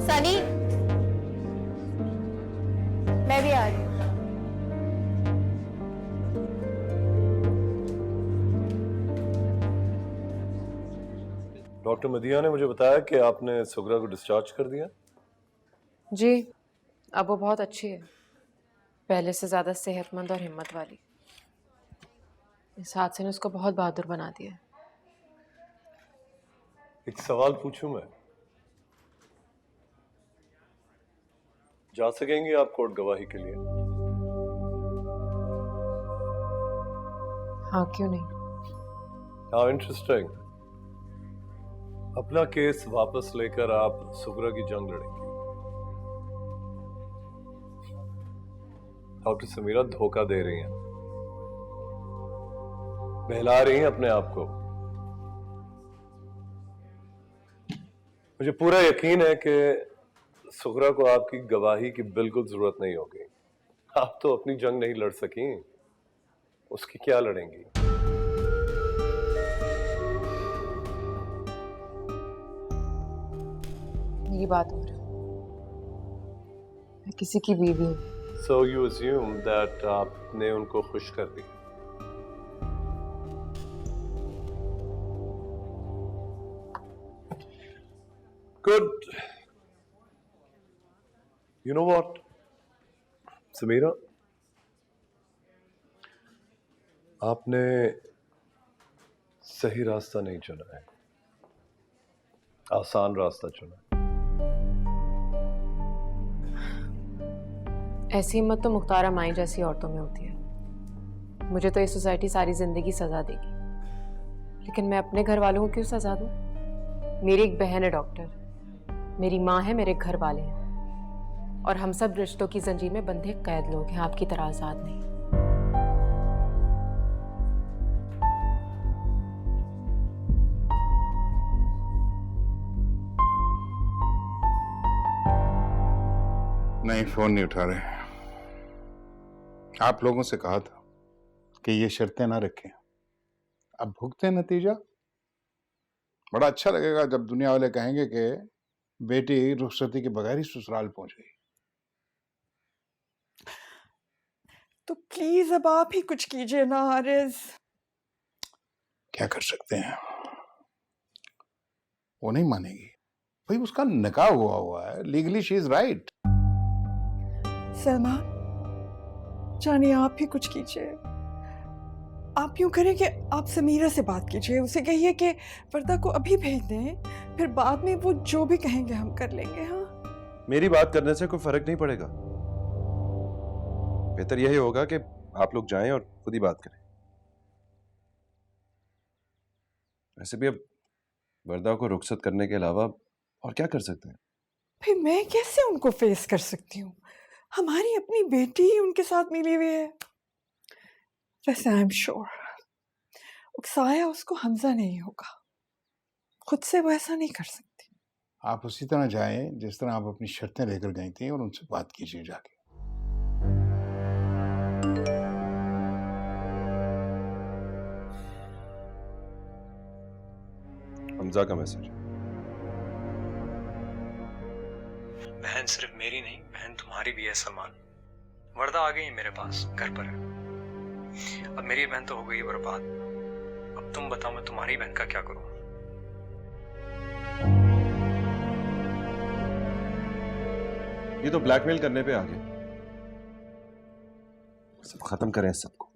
सनी, मैं भी आ रही हूँ। डॉक्टर मदिया ने मुझे बताया कि आपने सुगरा को डिस्चार्ज कर दिया। जी, अब वो बहुत अच्छी है, पहले से ज़्यादा सेहतमंद और हिम्मत वाली। इस हादसे ने उसको बहुत बहादुर बना दिया है। एक सवाल पूछूं मैं? जा सकेंगे आप कोर्ट गवाही के लिए? हाँ, क्यों नहीं। How interesting. अपना केस वापस लेकर आप सुगरा की जंग लड़ेंगे। डॉक्टर समीरा धोखा दे रही हैं, बहला रही हैं अपने आप को। मुझे पूरा यकीन है कि सुगरा को आपकी गवाही की बिल्कुल जरूरत नहीं होगी। आप तो अपनी जंग नहीं लड़ सकी, उसकी क्या लड़ेंगी? मेरी बात हो रही है, मैं किसी की बीवी हूँ। So you assume that आपने उनको खुश कर दिया। Good. You know what, Samira, आपने सही रास्ता नहीं चुना है, आसान रास्ता चुना है। ऐसी हिम्मत तो मुख्तारा माई जैसी औरतों में होती है। मुझे तो ये सोसाइटी सारी जिंदगी सजा देगी, लेकिन मैं अपने घर वालों को क्यों सजा दूं? मेरी एक बहन है डॉक्टर, मेरी माँ है, मेरे घर वाले हैं, और हम सब रिश्तों की जंजीर में बंधे कैद लोग हैं, आपकी तरह आजाद नहीं। नहीं, फोन नहीं उठा रहे। आप लोगों से कहा था कि ये शर्तें ना रखें, अब भुगते हैं नतीजा। बड़ा अच्छा लगेगा जब दुनिया वाले कहेंगे कि बेटी रुखसती के बगैर ही ससुराल पहुंच गई। तो प्लीज अब आप ही कुछ कीजिए ना हारिस। क्या कर सकते हैं, वो नहीं मानेगी भाई, उसका निकाह हुआ है, legally she is right. Salman जानिए, आप ही कुछ कीजिए। आप यूं करें कि आप समीरा से बात कीजिए, उसे कहिए कि वर्दा को अभी भेज दें, फिर बाद में वो जो भी कहेंगे हम कर लेंगे। हाँ, मेरी बात करने से कोई फर्क नहीं पड़ेगा। बेहतर यही होगा कि आप लोग जाएं और खुद ही बात करें। वैसे भी अब वर्दा को रुखसत करने के अलावा और क्या कर सकते हैं? फिर मैं कैसे उनको फेस कर सकती हूँ? हमारी अपनी बेटी उनके साथ मिली हुई है। वैसे आई एम श्योर उकसाया उसको हमजा नहीं होगा, खुद से वो ऐसा नहीं कर सकती। आप उसी तरह जाएं जिस तरह आप अपनी शर्तें लेकर गई थी, और उनसे बात कीजिए जाके। हमजा का मैसेज। बहन सिर्फ मेरी नहीं, बहन तुम्हारी भी है सलमान। वर्दा आ गई है मेरे पास, घर पर है। अब मेरी बहन तो हो गई बर्बाद, अब तुम बताओ मैं तुम्हारी बहन का क्या करूं? ये तो ब्लैकमेल करने पे आ गए। सब खत्म करें इस सबको,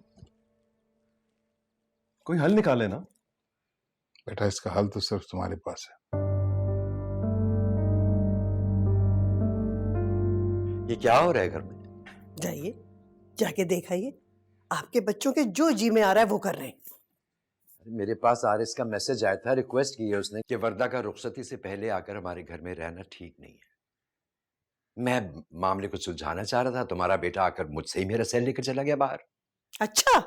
कोई हल निकाले ना। बेटा, इसका हल तो सिर्फ तुम्हारे पास है। ये क्या हो रहा है घर में? जाइए, जाके देखाइए, आपके बच्चों के जो जी में आ रहा है वो कर रहे हैं। मेरे पास आरिस का मैसेज आया था, रिक्वेस्ट की है उसने कि वर्दा का रुखसती से पहले आकर हमारे घर में रहना ठीक नहीं है। मैं मामले को सुलझाना चाह रहा था, तुम्हारा बेटा आकर मुझसे ही मेरा सेल लेकर चला गया बाहर। अच्छा,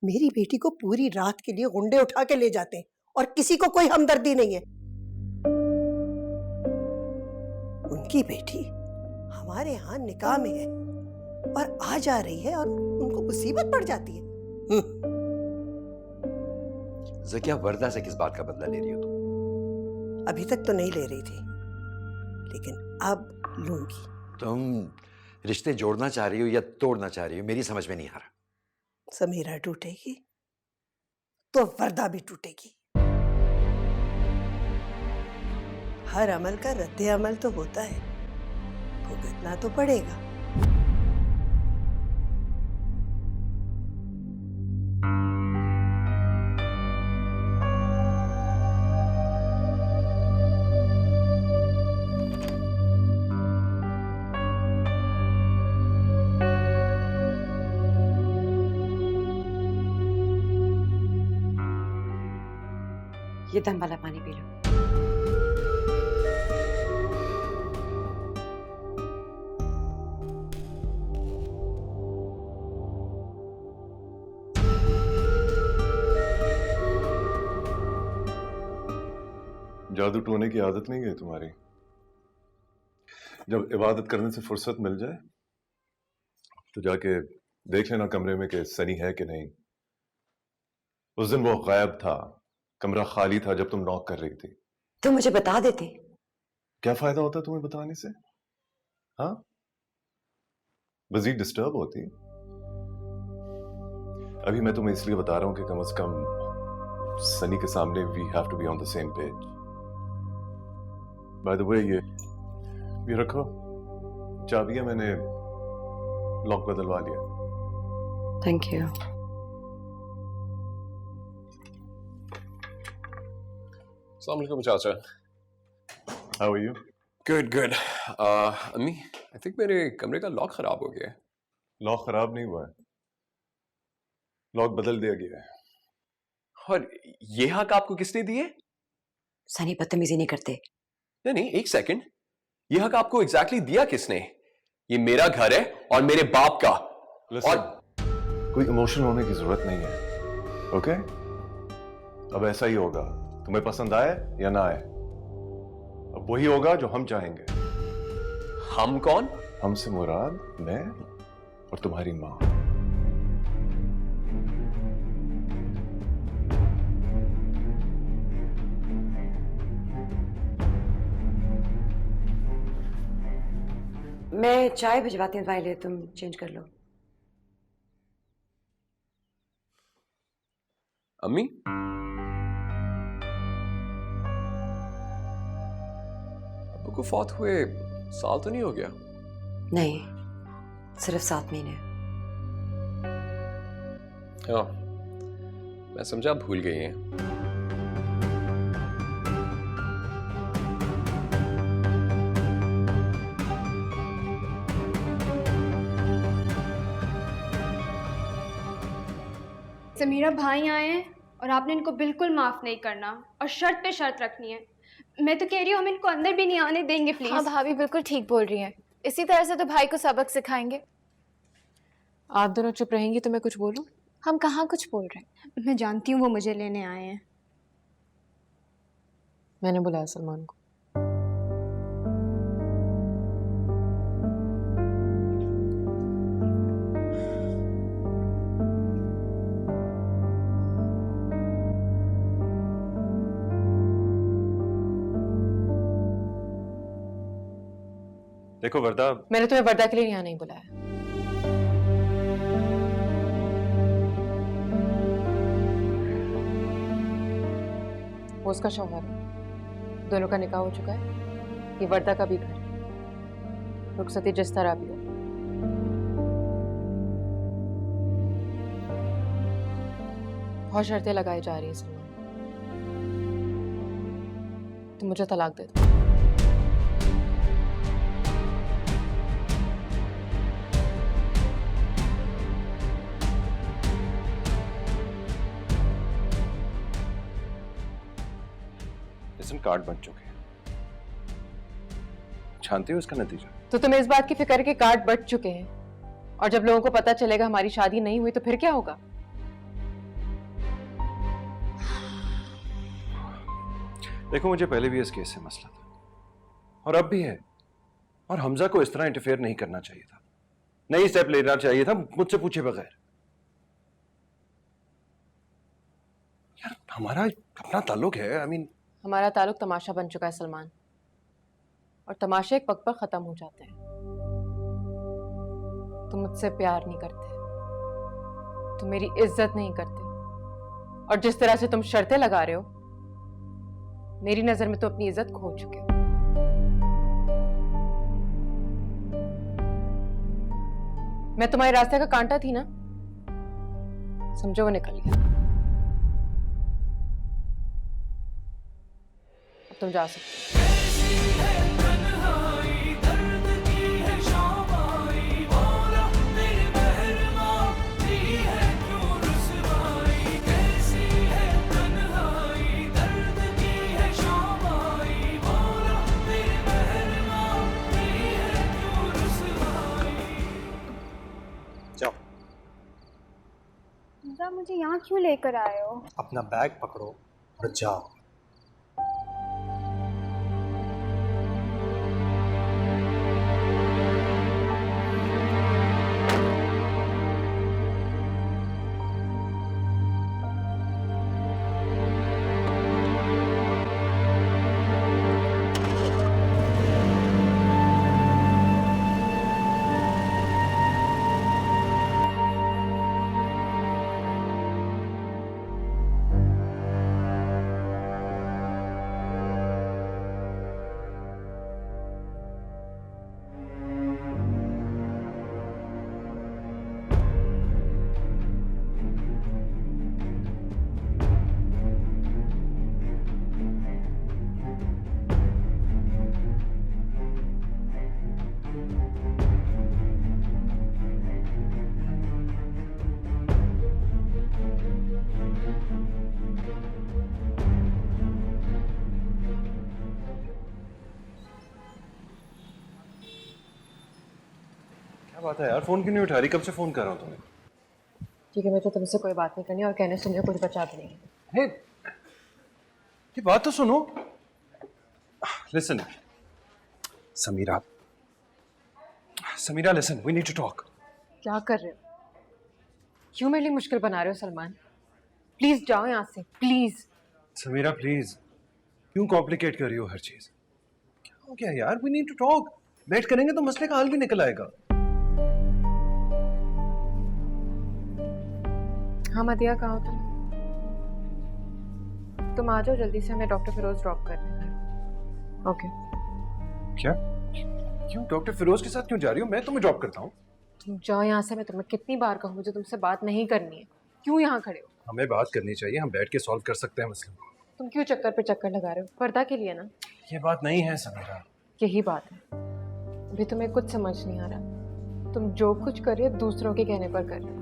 मेरी बेटी को पूरी रात के लिए गुंडे उठा के ले जाते हैं और किसी को कोई हमदर्दी नहीं है। उनकी बेटी हमारे यहाँ निकाह में है और आ जा रही है और उनको मुसीबत पड़ जाती है। ज़किया, वर्दा से किस बात का बदला ले रही हो तुम? अभी तक तो नहीं ले रही थी, लेकिन अब लूंगी। तुम रिश्ते जोड़ना चाह रही हो या तोड़ना चाह रही हो, मेरी समझ में नहीं आ रहा। समीरा टूटेगी तो वर्दा भी टूटेगी। हर अमल का रद्द अमल तो होता है, भुगतना तो पड़ेगा। ये दम वाला पानी पी लो। जादू टोने की आदत नहीं है तुम्हारी? जब इबादत करने से फुर्सत मिल जाए तो जाके देख लेना कमरे में कि सनी है कि नहीं। उस दिन वो गायब था, कमरा खाली था जब तुम नॉक कर रही थी। तुम मुझे बता देते। क्या फायदा होता तुम्हें बताने से? हाँ, मजीद डिस्टर्ब होती। अभी मैं तुम्हें इसलिए बता रहा हूं कि कम से कम सनी के सामने we have to be on the same page. By the way, ये रखो चाबियां, मैंने लॉक बदलवा लिया। Thank you. अस्सलाम वालेकुम चाचा। How are you? Good good. अम्मी, आई थिंक मेरे कमरे का लॉक खराब हो गया है। लॉक खराब नहीं हुआ है, लॉक बदल दिया गया है। और ये हक आपको किसने दिए? सनी बदतमीजी नहीं करते। नहीं नहीं, एक सेकंड, ये हक आपको एग्जैक्टली दिया किसने? ये मेरा घर है और मेरे बाप का। और कोई इमोशन होने की जरूरत नहीं है, ओके? अब ऐसा ही होगा, तुम्हें पसंद आए या ना आए, अब वही होगा जो हम चाहेंगे। हम कौन? हमसे मुराद मैं और तुम्हारी माँ। मैं चाय भिजवाती हूँ तुम्हारे लिए, तुम चेंज कर लो। अम्मी, अब्बू को फौत हुए साल तो नहीं हो गया? नहीं, सिर्फ 7 महीने। हाँ, मैं समझा आप भूल गई हैं। समीरा भाई आए हैं और आपने इनको बिल्कुल माफ़ नहीं करना और शर्त पे शर्त रखनी है। मैं तो कह रही हूँ हम इनको अंदर भी नहीं आने देंगे प्लीज। हाँ भाभी बिल्कुल ठीक बोल रही हैं, इसी तरह से तो भाई को सबक सिखाएंगे। आप दोनों चुप रहेंगी तो मैं कुछ बोलूं? हम कहाँ कुछ बोल रहे हैं। मैं जानती हूँ वो मुझे लेने आए हैं। मैंने बुलाया सलमान को। देखो वर्दा, मैंने तुम्हें वर्दा के लिए यहाँ नहीं बुलाया। वो उसका शौहर है, दोनों का निकाह हो चुका है। ये वर्दा का भी घर है, रुखसती जिस तरह भी हो। बहुत शर्तें लगाई जा रही है सलमान, तुम मुझे तलाक दे दो। कार्ड बन चुके हैं, जानते हो इसका नतीजा? तो तुम्हें इस बात की फिक्र के कार्ड बट चुके हैं, और जब लोगों को पता चलेगा हमारी शादी नहीं हुई तो फिर क्या होगा? देखो, मुझे पहले भी इस केस से मसला था और अब भी है, और हमजा को इस तरह इंटरफेयर नहीं करना चाहिए था, नहीं स्टेप लेना चाहिए था मुझसे पूछे बगैर। यार हमारा अपना ताल्लुक है, आई मीन हमारा ताल्लुक तमाशा बन चुका है सलमान, और तमाशे एक वक्त पर खत्म हो जाते हैं। तुम मुझसे प्यार नहीं करते, तुम मेरी इज्जत नहीं करते, और जिस तरह से तुम शर्तें लगा रहे हो, मेरी नजर में तो अपनी इज्जत खो चुके हो। मैं तुम्हारे रास्ते का कांटा थी ना, समझो वो निकल गया। अब तुम जा सकते हो। मुझे यहाँ क्यों लेकर आए हो? अपना बैग पकड़ो और जाओ। क्या बात है यार, फोन क्यों नहीं उठा रही? कब से फोन कर रहा हूँ तुम्हें। ठीक है, मैं तो तुमसे कोई बात नहीं करनी और कहने सुनने कुछ बचा भी नहीं। हे, ये बात तो सुनो। Listen Sameera, Sameera listen, we need to talk. क्या कर रहे हो? क्यों मेरे लिए मुश्किल बना रहे हो सलमान? प्लीज जाओ यहाँ से, प्लीज। समीरा प्लीज, क्यों कॉम्प्लिकेट कर रही हो हर चीज? क्या हो गया यार? We need to talk. बैठ करेंगे तो मसले का हल भी निकल आएगा। हाँ मदिया, कहाँ हो तुम आ जाओ जल्दी से, हमें डॉक्टर फिरोज ड्रॉप करना है। ओके। क्या? क्यों डॉक्टर फिरोज के साथ क्यों जा रही हो? मैं तुम्हें ड्रॉप करता हूँ। तुम जाओ यहाँ से, मैं तुम्हें कितनी बार कहूँ मुझे तुमसे बात नहीं करनी है। क्यों यहाँ खड़े हो? हमें बात करनी चाहिए, हम बैठ के सॉल्व कर सकते हैं मसले को। तुम क्यों चक्कर पे चक्कर लगा रहे हो? पर्दा के लिए ना। ये बात नहीं है समीरा। यही बात है। अभी तुम्हें कुछ समझ नहीं आ रहा। तुम जो कुछ कर रहे हो दूसरों के कहने पर कर रहे हो।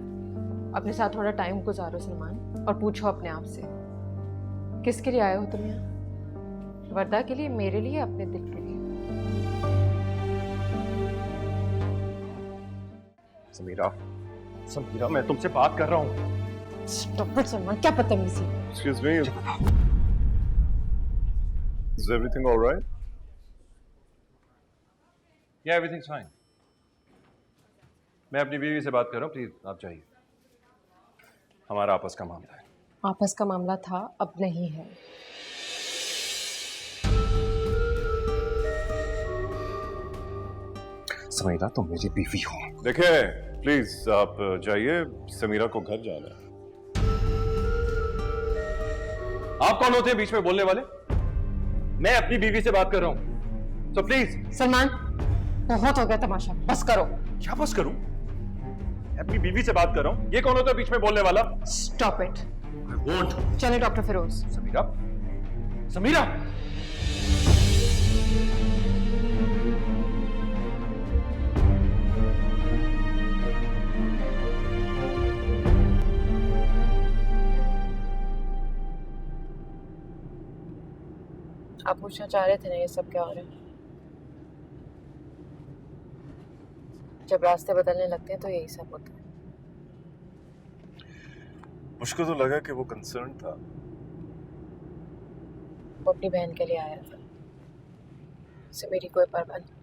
अपने साथ थोड़ा टाइम गुजारो सलमान, और पूछो अपने आप से, किसके लिए आए हो तुम यहाँ? वर्दा के लिए, मेरे लिए, अपने दिल के लिए? समीरा, समीरा मैं तुमसे बात कर रहा हूँ। Stop it, सलमान, क्या बदतमीजी। Excuse me. Is everything all right? Yeah, everything's fine. मैं अपनी बीवी से बात कर रहा हूँ, प्लीज आप जाइए। हमारा आपस का मामला है। आपस का मामला था, अब नहीं है। समीरा तुम मेरी बीवी हो। देखिए प्लीज आप जाइए, समीरा को घर जाना है। आप कौन होते हैं बीच में बोलने वाले? मैं अपनी बीवी से बात कर रहा हूँ, तो प्लीज। सलमान, बहुत हो गया तमाशा, बस करो। क्या बस करूं? अपनी बीवी से बात कर रहा हूं, ये कौन होता है बीच में बोलने वाला? Stop it. I won't. चले डॉक्टर फिरोज। समीरा, समीरा। आप पूछना चाह रहे थे ना ये सब क्या हो रहा है? जब रास्ते बदलने लगते हैं तो यही सब होता है। मुझको तो लगा कि वो कंसर्न था। वो अपनी बहन के लिए आया था, उसे मेरी कोई परवाह नहीं।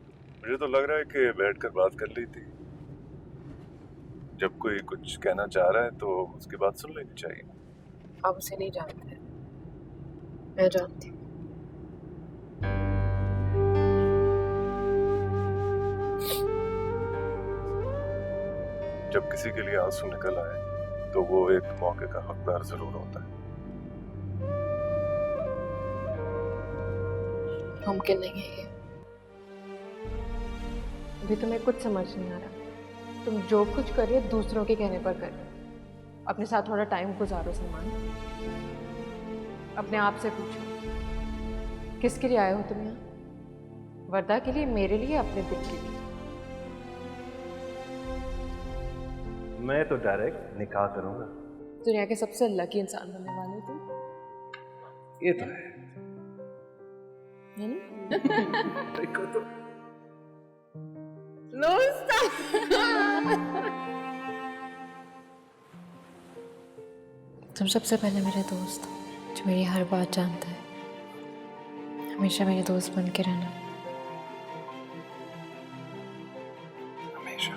मुझे तो लग रहा है कि बैठकर बात कर ली थी। जब कोई कुछ कहना चाह रहा है तो उसकी बात सुन लेनी चाहिए। आप उसे नहीं जानते, मैं जानती हूँ। जब किसी के लिए आंसू निकल आए तो वो एक मौके का हकदार जरूर होता है। मुमकिन नहीं है ये। अभी तुम्हें कुछ समझ नहीं आ रहा। तुम जो कुछ कर रही हो दूसरों के कहने पर कर रहे हो। अपने साथ थोड़ा टाइम गुजारो सलमान। अपने आप से पूछो किसके लिए आए हो तुम यहाँ? वर्दा के लिए, मेरे लिए, अपने दिल के लिए? मैं तो डायरेक्ट निकाह करूंगा। दुनिया के सबसे लकी इंसान बनने वाले तुम। ये तो है। देखो तो तुम सबसे पहले मेरे दोस्त, जो मेरी हर बात जानता है। हमेशा मेरे दोस्त बन के रहना। हमेशा।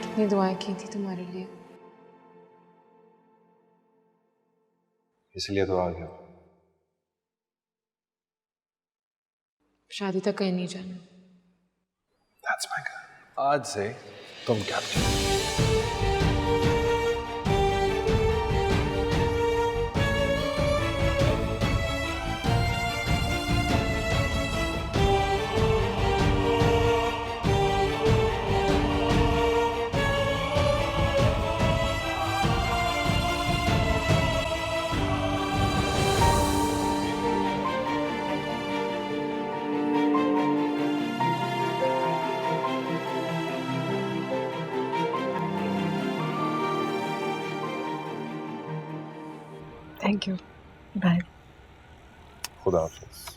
कितनी दुआएं की थी तुम्हारे लिए। इसलिए तो आ गया। शादी तक कहीं नहीं जाना। That's my girl. आज से तुम कैप्टन। Thank you. बाय। खुदा हाफिज।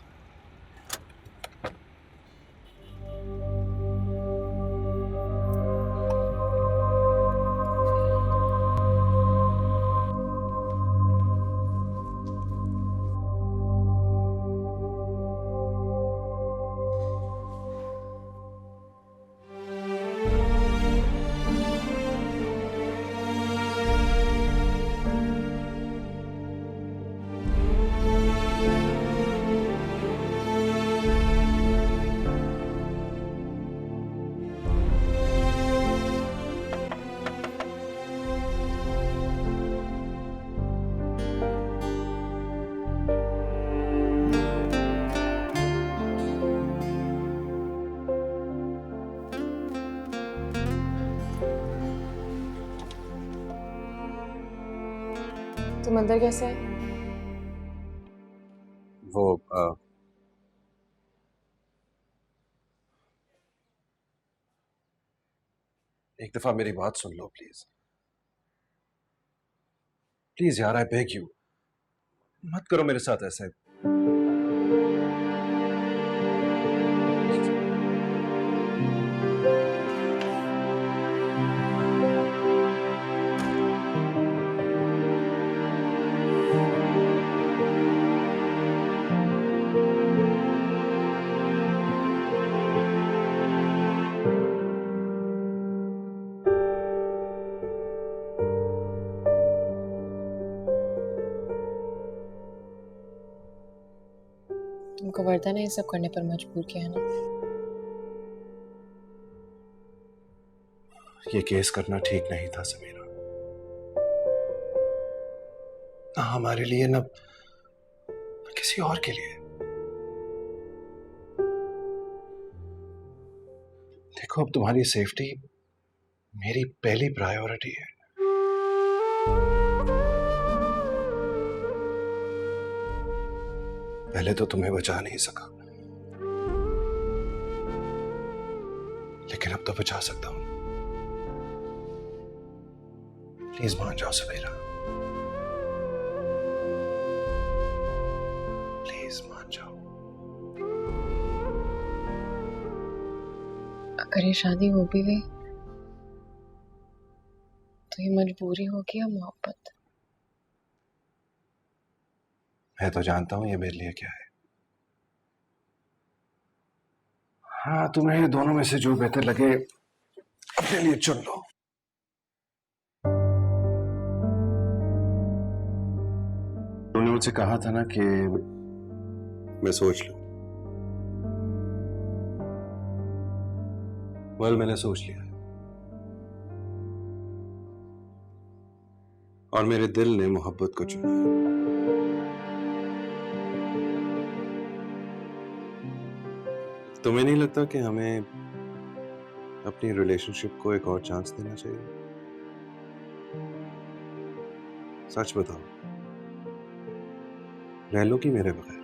तुम अंदर कैसे है? वो एक दफा मेरी बात सुन लो प्लीज। प्लीज यार, आई बेग यू, मत करो मेरे साथ ऐसे। तुमको वर्दा ने ये सब करने पर मजबूर किया ना। ये केस करना ठीक नहीं था समीरा, ना हमारे लिए ना किसी और के लिए। देखो, अब तुम्हारी सेफ्टी मेरी पहली प्रायोरिटी है। पहले तो तुम्हें बचा नहीं सका, लेकिन अब तो बचा सकता हूं। प्लीज मान जाओ समीरा, प्लीज मान जाओ। अगर ये शादी हो भी गई तो ये मजबूरी होगी या मोहब्बत? मैं तो जानता हूं ये मेरे लिए क्या है। हाँ, तुम्हें दोनों में से जो बेहतर लगे अपने लिए चुन लो। तुमने मुझसे कहा था ना कि मैं सोच लूं। वेल, मैंने सोच लिया है और मेरे दिल ने मोहब्बत को चुना है। तुम्हें नहीं लगता कि हमें अपनी रिलेशनशिप को एक और चांस देना चाहिए? सच बताओ, रह लो कि मेरे बगैर?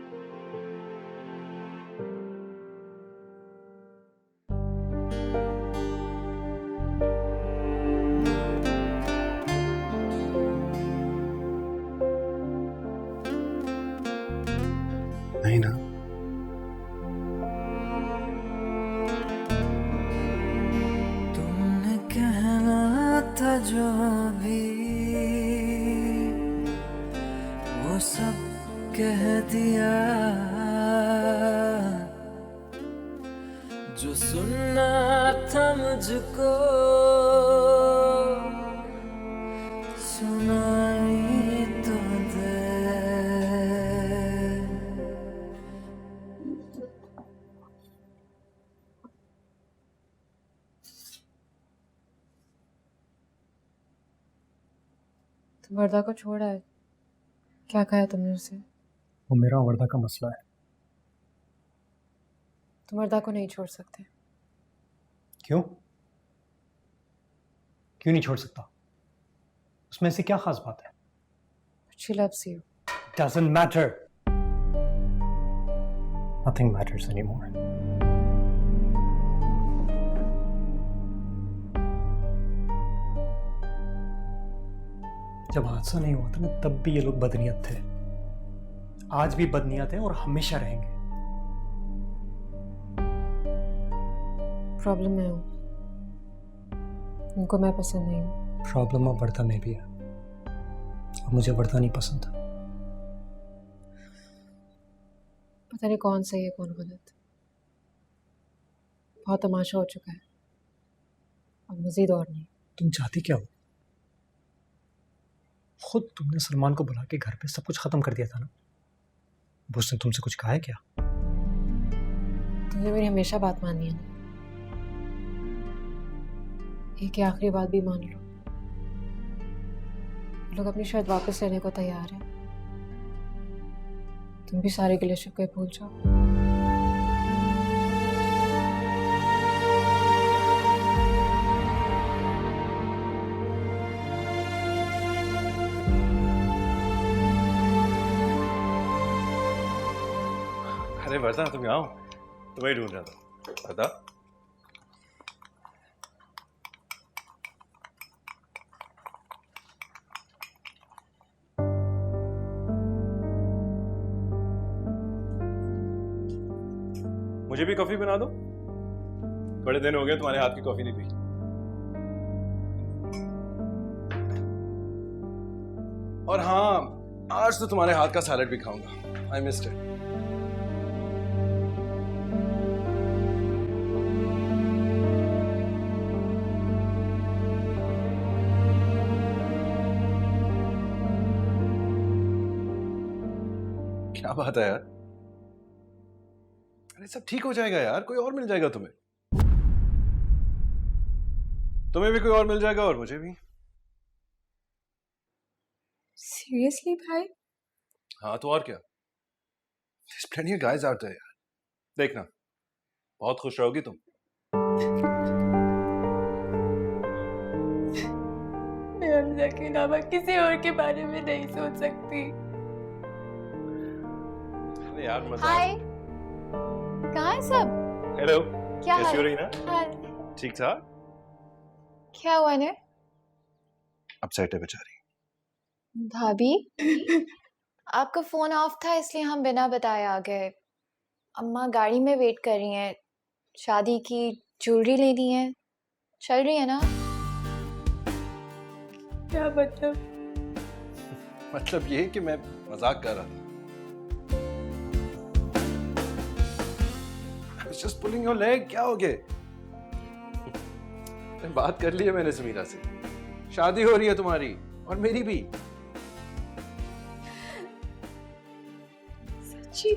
नहीं ना? तुमने कहना था जो भी वो सब कह दिया, जो सुनना था मुझको सुनाई तो दे। तुम वर्दा को छोड़ा है? क्या कहा तुमने उसे? वो मेरा वर्दा का मसला है। तुम वर्दा को नहीं छोड़ सकते। क्यों? क्यों नहीं छोड़ सकता? उसमें से क्या खास बात है? She loves you. Doesn't matter. Nothing matters anymore. जब हादसा नहीं हुआ था ना, तब भी ये लोग बदनीयत थे। आज भी बदनीयत है और हमेशा रहेंगे। प्रॉब्लम में हूँ, उनको मैं पसंद नहीं हूँ। प्रॉब्लम अब वर्दा में भी है और मुझे वर्दा नहीं पसंद। पता नहीं कौन सही है कौन गलत। बहुत तमाशा हो चुका है, अब मजीद और नहीं। तुम चाहती क्या हो? खुद तुमने सलमान को बुला के घर पे सब कुछ खत्म कर दिया था ना। उसने तुमसे कुछ कहा है क्या? तुमने मेरी हमेशा बात मानी है ना, एक ही आखिरी बात भी मान लो। लोग अपनी शर्त वापस लेने को तैयार हैं। तुम भी सारे गिले शिकवे भूल जाओ। अरे वर्दा, तुम यहाँ हो? तुम्हें ढूंढ रहा था। वर्दा, मुझे भी कॉफी बना दो। बड़े दिन हो गए तुम्हारे हाथ की कॉफी नहीं पी। और हाँ, आज तो तुम्हारे हाथ का सैलेड भी खाऊंगा। I missed it. क्या बात है यार? अरे सब ठीक हो जाएगा यार, कोई और मिल जाएगा तुम्हें। तुम्हें भी कोई और मिल जाएगा और मुझे भी। सीरियसली भाई? हाँ तो और क्या? There's plenty of guys out there यार। देखना, बहुत खुश रहोगी तुम। मैं हमजा के अलावा किसी और के बारे में नहीं सोच सकती। अरे यार मजा। हाय, कहाँ है सब? हेलो, क्या कैसी हो हाल? रही ना? हाय। ठीक ठाक। क्या हुआ ने? अपसेट है बेचारी। भाभी आपका फोन ऑफ था इसलिए हम बिना बताए आ गए। अम्मा गाड़ी में वेट कर रही हैं, शादी की ज्वेलरी लेनी है। चल रही है ना? क्या मतलब? मतलब ये कि मैं मजाक कर रहा था। I was just pulling your leg। क्या हो गया? बात कर ली है मैंने समीरा से, शादी हो रही है तुम्हारी और मेरी भी। सच्ची?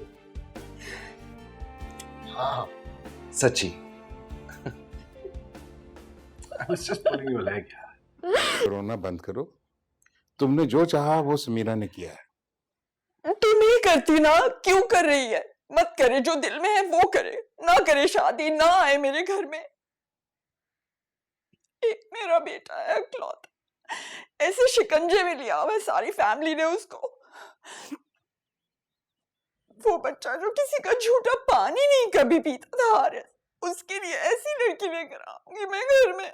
हाँ सच्ची। I was just pulling your leg. रोना बंद करो। तुमने जो चाहा वो समीरा ने किया है। तू नहीं करती ना, क्यों कर रही है? मत करे, जो दिल में है वो करे, ना करे शादी, ना आए मेरे घर में। एक मेरा बेटा है इकलौता, ऐसे शिकंजे में लिया हुआ है सारी फैमिली ने उसको। वो बच्चा जो किसी का झूठा पानी नहीं कभी पीता था हारिस, उसके लिए ऐसी लड़की लेकर आऊंगी मैं घर में।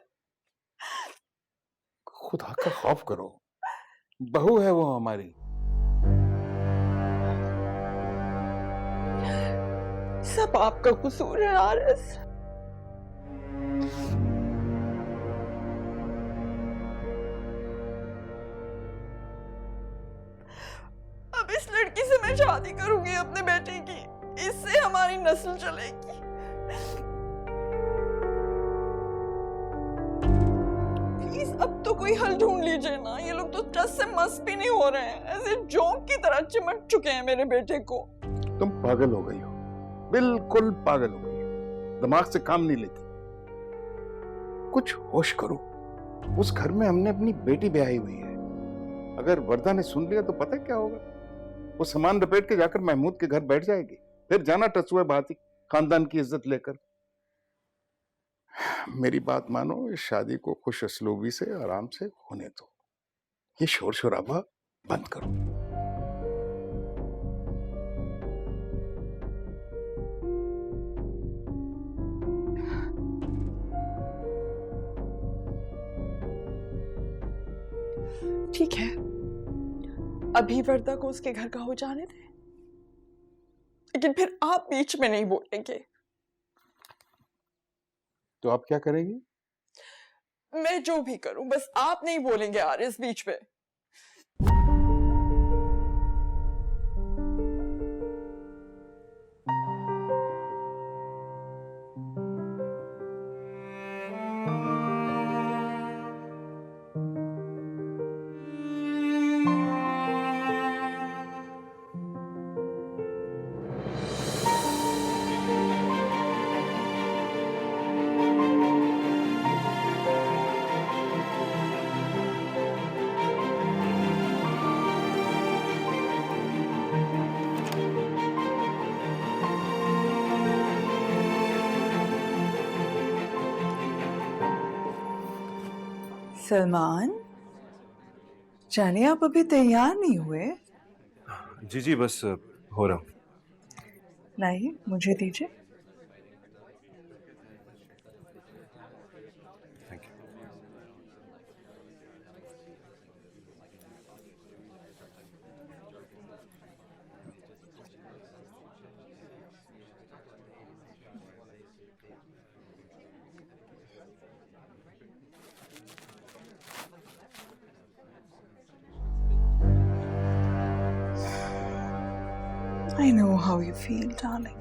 खुदा का खौफ करो, बहू है वो हमारी। सब आपका कसूर है हारिस। अब इस लड़की से मैं शादी करूंगी अपने बेटे की, इससे हमारी नस्ल चलेगी। प्लीज अब तो कोई हल ढूंढ लीजिए ना, ये लोग तो टस से मस भी नहीं हो रहे हैं, ऐसे जोंक की तरह चिमट चुके हैं मेरे बेटे को। तुम पागल हो गई हो, बिल्कुल पागल हो गई हो, दिमाग से काम नहीं लेती। कुछ होश करो। उस घर में हमने अपनी बेटी ब्याही हुई है, अगर वर्दा ने सुन लिया तो पता क्या होगा? वो सामान लपेट के जाकर महमूद के घर बैठ जाएगी, फिर जाना टसुए भाती खानदान की इज्जत लेकर। मेरी बात मानो, इस शादी को खुश असलूबी से आराम से होने दो। ये शोर शराबा बंद करो। ठीक है, अभी वर्दा को उसके घर का हो जाने दे, लेकिन फिर आप बीच में नहीं बोलेंगे। तो आप क्या करेंगी? मैं जो भी करूं, बस आप नहीं बोलेंगे हारिस बीच में। सलमान जाने, आप अभी तैयार नहीं हुए? जी जी बस हो रहा हूँ। नहीं, मुझे दीजिए। I know how you feel, darling.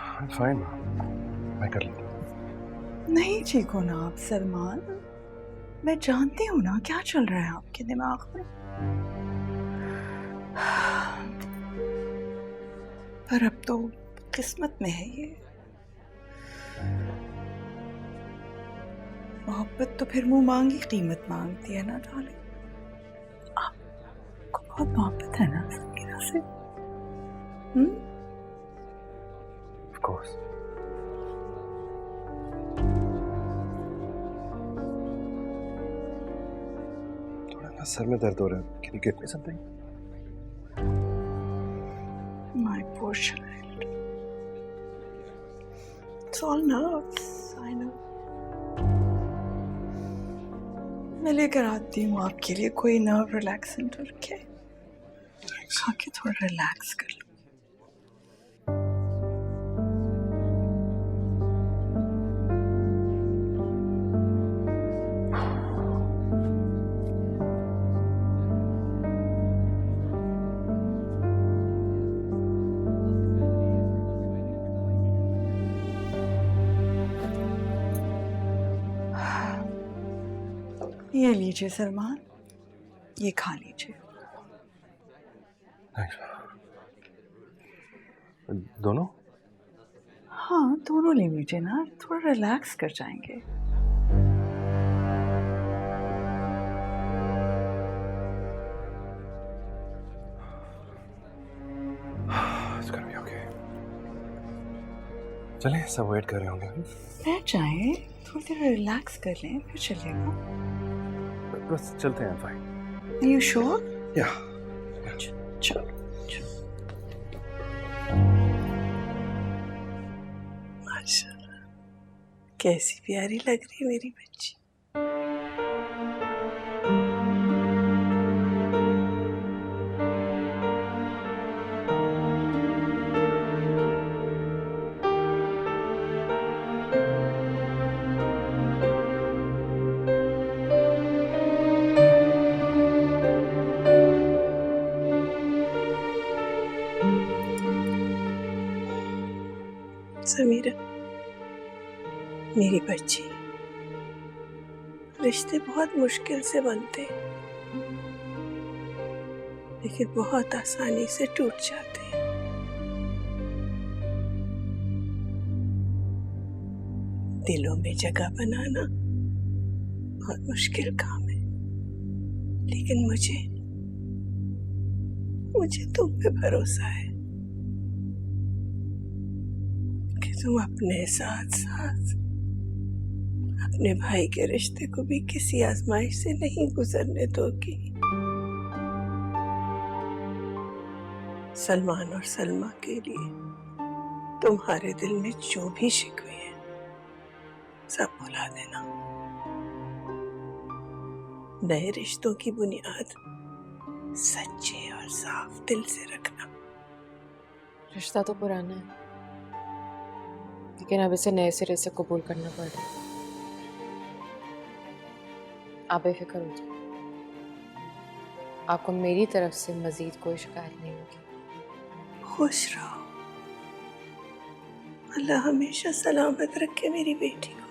I'm fine, मैं कर लेता हूँ। नहीं चीखो ना आप सलमान, मैं जानती हूँ ना क्या चल रहा है आपके दिमाग में। पर अब तो किस्मत में है ये। मोहब्बत तो फिर मुंह मांगी कीमत मांगती है ना डार्लिंग। आपको बहुत मोहब्बत है ना समीरा से? Of course. थोड़ा ना सर में दर्द हो रहा है। Can you get me something? My poor child. It's all nerves, I know. मैं लेकर आती हूँ आपके लिए कोई नर्व रिलैक्सेंट, ओके? खा के थोड़ा रिलैक्स कर लो। ये लीजिए सलमान, ये खा लीजिए। दोनों? हाँ, दोनों ले लीजिए ना, थोड़ा रिलैक्स कर जाएंगे। It's gonna be okay. चलें, सब वेट कर रहे होंगे। बैठ जाएं, थोड़ी देर रिलैक्स कर लें, फिर चलिएगा। बस चलते हैं, fine. Are you sure? Yeah. चलो। माशाल्लाह, कैसी प्यारी लग रही है मेरी बच्ची। समीरा, मेरी बच्ची, रिश्ते बहुत मुश्किल से बनते हैं, लेकिन बहुत आसानी से टूट जाते हैं। दिलों में जगह बनाना बहुत मुश्किल काम है, लेकिन मुझे तुम पे भरोसा है कि तुम अपने साथ साथ अपने भाई के रिश्ते को भी किसी आजमाइश से नहीं गुजरने दोगी। सलमान और सलमा के लिए तुम्हारे दिल में जो भी शिकवे हैं सब भुला देना। नए रिश्तों की बुनियाद सच्चे और साफ दिल से रखना। रिश्ता तो पुराना है, लेकिन अब इसे नए सिरे से कबूल करना पड़ रहा है। आप बेफिक्र हो जाए, आपको मेरी तरफ से मजीद कोई शिकायत नहीं होगी। खुश रहो, अल्लाह हमेशा सलामत रखे मेरी बेटी को।